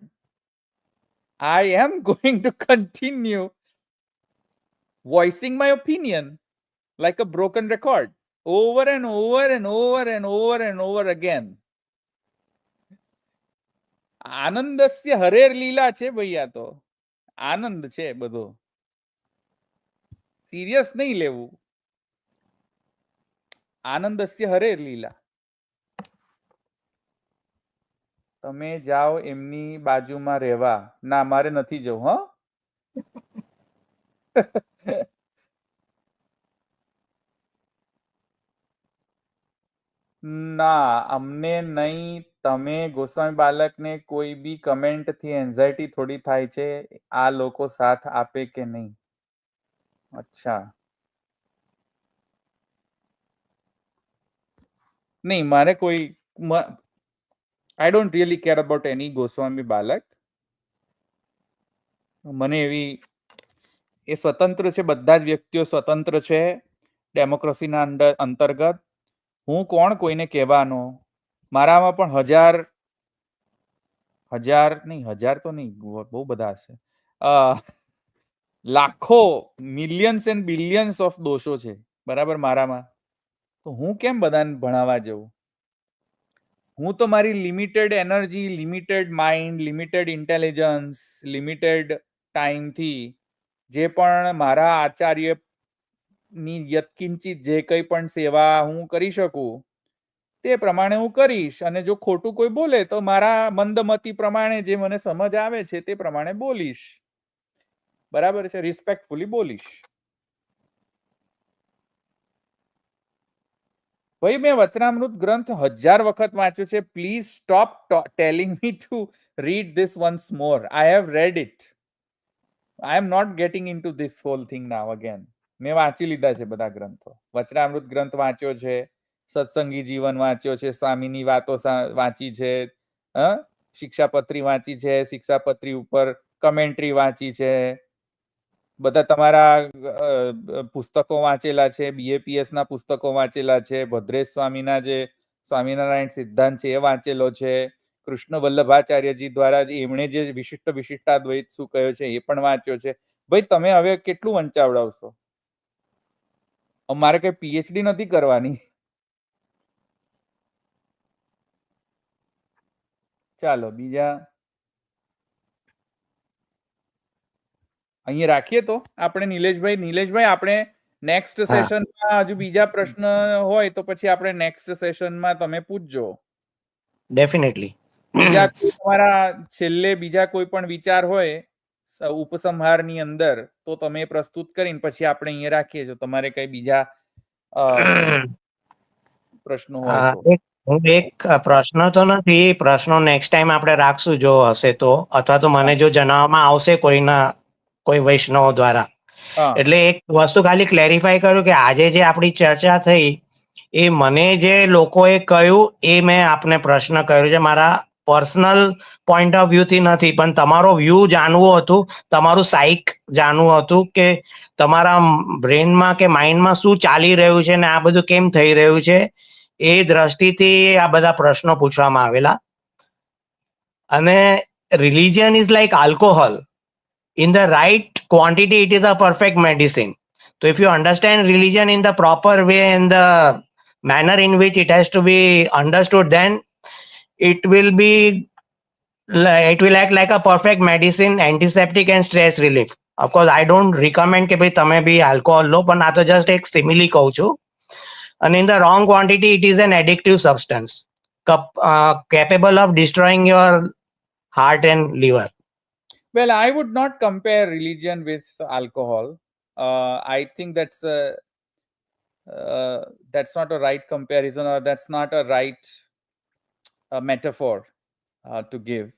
I am going to continue voicing my opinion like a broken record over and over and over and over and over again. આનંદસ્ય હરેર લીલા છે ભાઈ, આ તો આનંદ છે બધો, સિરિયસ નહીં લેવું. આનંદસ્ય હરેર લીલા. તમે જાઓ એમની બાજુમાં રહેવા. ના, મારે નથી જવું. હ ના, અમને નહીં. તમે ગોસ્વામી બાલકને કોઈ બી કમેન્ટ થી એન્ઝાયટી થોડી થાય છે આ લોકો સાથ આપે કે નહીં? અચ્છા, નહીં, મારે કોઈ I don't really care about any Goswami બાલક. મને એવી, એ સ્વતંત્ર છે, બધા જ વ્યક્તિઓ સ્વતંત્ર છે ડેમોક્રેસીના અંતર્ગત. હું કોણ કોઈને કહેવાનો? મારામાં પણ હજાર નહીં, હજાર તો નહીં, બહુ બધા હશે, લાખો, મિલિયન્સ એન્ડ બિલિયન્સ ઓફ દોષો છે, બરાબર, મારામાં. તો હું કેમ બધાને ભણાવવા જવું? હું તો મારી limited energy, limited mind, limited intelligence, limited ટાઈમથી જે પણ મારા આચાર્યની યત્કિંચિત જે કંઈ પણ સેવા હું કરી શકું તે પ્રમાણે હું કરીશ. અને જો ખોટું કોઈ બોલે તો મારા મંદમતી પ્રમાણે જે મને સમજ આવે છે તે પ્રમાણે બોલીશ. બરાબર છે, રિસ્પેક્ટફુલી બોલીશ. ભાઈ, મેં વચનામૃત ગ્રંથ 1000 વખત વાંચ્યો છે. Please stop telling me to read this once more. I have read it. I am not getting into this whole thing now again. મેં વાંચી લીધા છે બધા ગ્રંથો. વચનામૃત ગ્રંથ વાંચ્યો છે, સત્સંગી જીવન વાંચ્યો છે, સ્વામીની વાતો વાંચી છે, શિક્ષાપત્રી વાંચી છે, શિક્ષાપત્રી ઉપર કમેન્ટ્રી વાંચી છે, બધા તમારા પુસ્તકો વાંચેલા છે, BAPS ના પુસ્તકો વાંચેલા છે, ભદ્રેશ સ્વામીના જે સ્વામિનારાયણ સિદ્ધાંત છે એ વાંચેલો છે, કૃષ્ણ વલ્લભાચાર્યજી દ્વારા એમણે જે વિશિષ્ટાદ્વૈત શું કહ્યો છે એ પણ વાંચ્યો છે. ભાઈ, તમે હવે કેટલું વંચાવડાવશો? મારે કઈ PhD નથી કરવાની. ચાલો બીજા અહીંયા રાખીએ તો આપણે. નિલેશભાઈ, આપણે નેક્સ્ટ સેશનમાં હજુ બીજા પ્રશ્ન હોય તો પછી આપણે નેક્સ્ટ સેશનમાં તમે પૂછજો. ડેફિનેટલી. બીજા તમારા છેલ્લે બીજા કોઈ પણ વિચાર હોય ઉપસંહારની અંદર તો તમે પ્રસ્તુત કરીને પછી આપણે અહીંયા રાખીએ છો. તમારે કઈ બીજા પ્રશ્નો હોય તો. એક પ્રશ્ન તો નથી, પ્રશ્નો નેક્સ્ટ ટાઈમ આપણે રાખશું જો હશે તો, અથવા તો મને જો જણાવવામાં આવશે કોઈ વૈષ્ણવ દ્વારા. એટલે એક વસ્તુ ખાલી ક્લેરિફાય કરું કે આજે જે આપણી ચર્ચા થઈ એ મને જે લોકોએ કહ્યું એ મેં આપને પ્રશ્ન કર્યો છે, મારા પર્સનલ પોઈન્ટ ઓફ વ્યૂ થી નથી, પણ તમારો વ્યૂ જાણવું હતું, તમારું સાઇક જાણવું હતું કે તમારા બ્રેનમાં કે માઇન્ડમાં શું ચાલી રહ્યું છે ને આ બધું કેમ થઈ રહ્યું છે, એ દ્રષ્ટિથી આ બધા પ્રશ્નો પૂછવામાં આવેલા. અને religion is like alcohol. In the right quantity, it is a perfect medicine. So if you understand religion in the proper way and the manner in which it has to be understood, then it will act like a perfect medicine, antiseptic and stress relief. Of course, I don't recommend કે ભાઈ તમે બી alcohol લો, પણ આ તો just એક simile કહું છું. And in the wrong quantity, it is an addictive substance capable of destroying your heart and liver. Well, I would not compare religion with alcohol. I think that's not a right comparison, or that's not a right metaphor to give.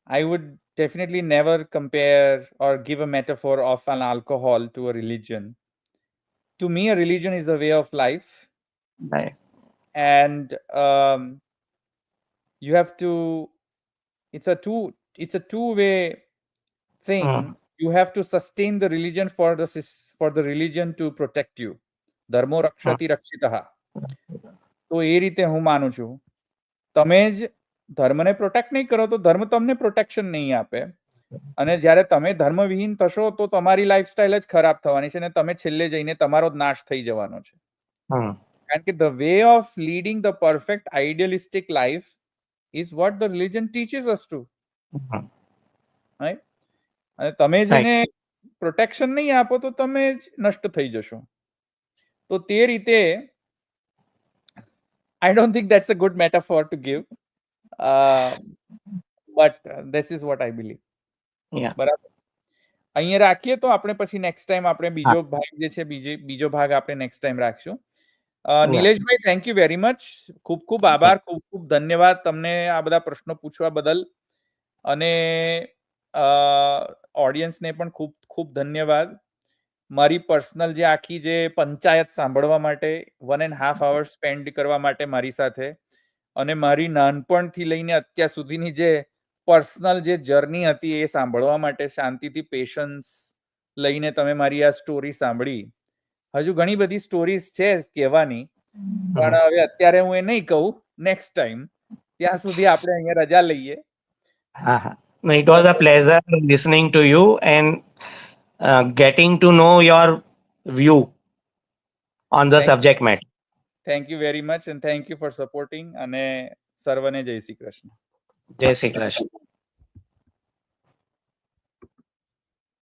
I would definitely never compare or give a metaphor of an alcohol to a religion. To me, a religion is a way of life. Right. And you have to, it's a two-way thing. You have to sustain the religion for the religion to protect you. Dharmo rakshati rakshitaha. તો એ રીતે હું માનું છું. તમે જ ધર્મને protect નહીં કરો તો ધર્મ તમને પ્રોટેક્શન નહીં આપે. અને જ્યારે તમે ધર્મવિહીન થશો તો તમારી લાઈફસ્ટાઈલ જ ખરાબ થવાની છે અને તમે છેલ્લે જઈને તમારો જ નાશ થઈ જવાનો છે. હમ કારણ કે the way of leading the perfect idealistic life is what the religion teaches us to. Hmm. Right? અને તમે જેને પ્રોટેક્શન નહીં આપો તો તમે જ નષ્ટ થઈ જશો. તો તે રીતે I don't think that's a good metaphor to give, but this is what I believe. Yeah. બરાબર. અહીંયા રાખીએ તો આપણે પછી નેક્સ્ટ ટાઈમ આપણે બીજો ભાગ જે છે બીજો ભાગ આપણે નેક્સ્ટ ટાઈમ રાખશું. નિલેશભાઈ, થેન્ક યુ વેરી મચ. ખૂબ ખૂબ આભાર, ખૂબ ખૂબ ધન્યવાદ તમને આ બધા પ્રશ્નો પૂછવા બદલ. અને ઓડિયન્સને પણ ખૂબ ખૂબ ધન્યવાદ. મારી પર્સનલ જે આખી જે પંચાયત સાંભળવા માટે 1.5 hours સ્પેન્ડ કરવા માટે મારી સાથે, અને મારી નાનપણથી લઈને અત્યાર સુધીની જે પર્સનલ જે જર્ની હતી એ સાંભળવા માટે શાંતિથી પેશન્સ લઈને તમે મારી આ સ્ટોરી સાંભળી. હજુ ઘણી બધી સ્ટોરીઝ છે કહેવાની, પણ હવે અત્યારે હું એ નહીં કહું. Next time. ત્યાં સુધી આપણે અહીંયા રજા લઈએ. No, it was a pleasure listening to you and getting to know your view on the subject matter. Thank you very much and thank you for supporting. અને સર્વને જય શ્રી કૃષ્ણ. જય શ્રી કૃષ્ણ.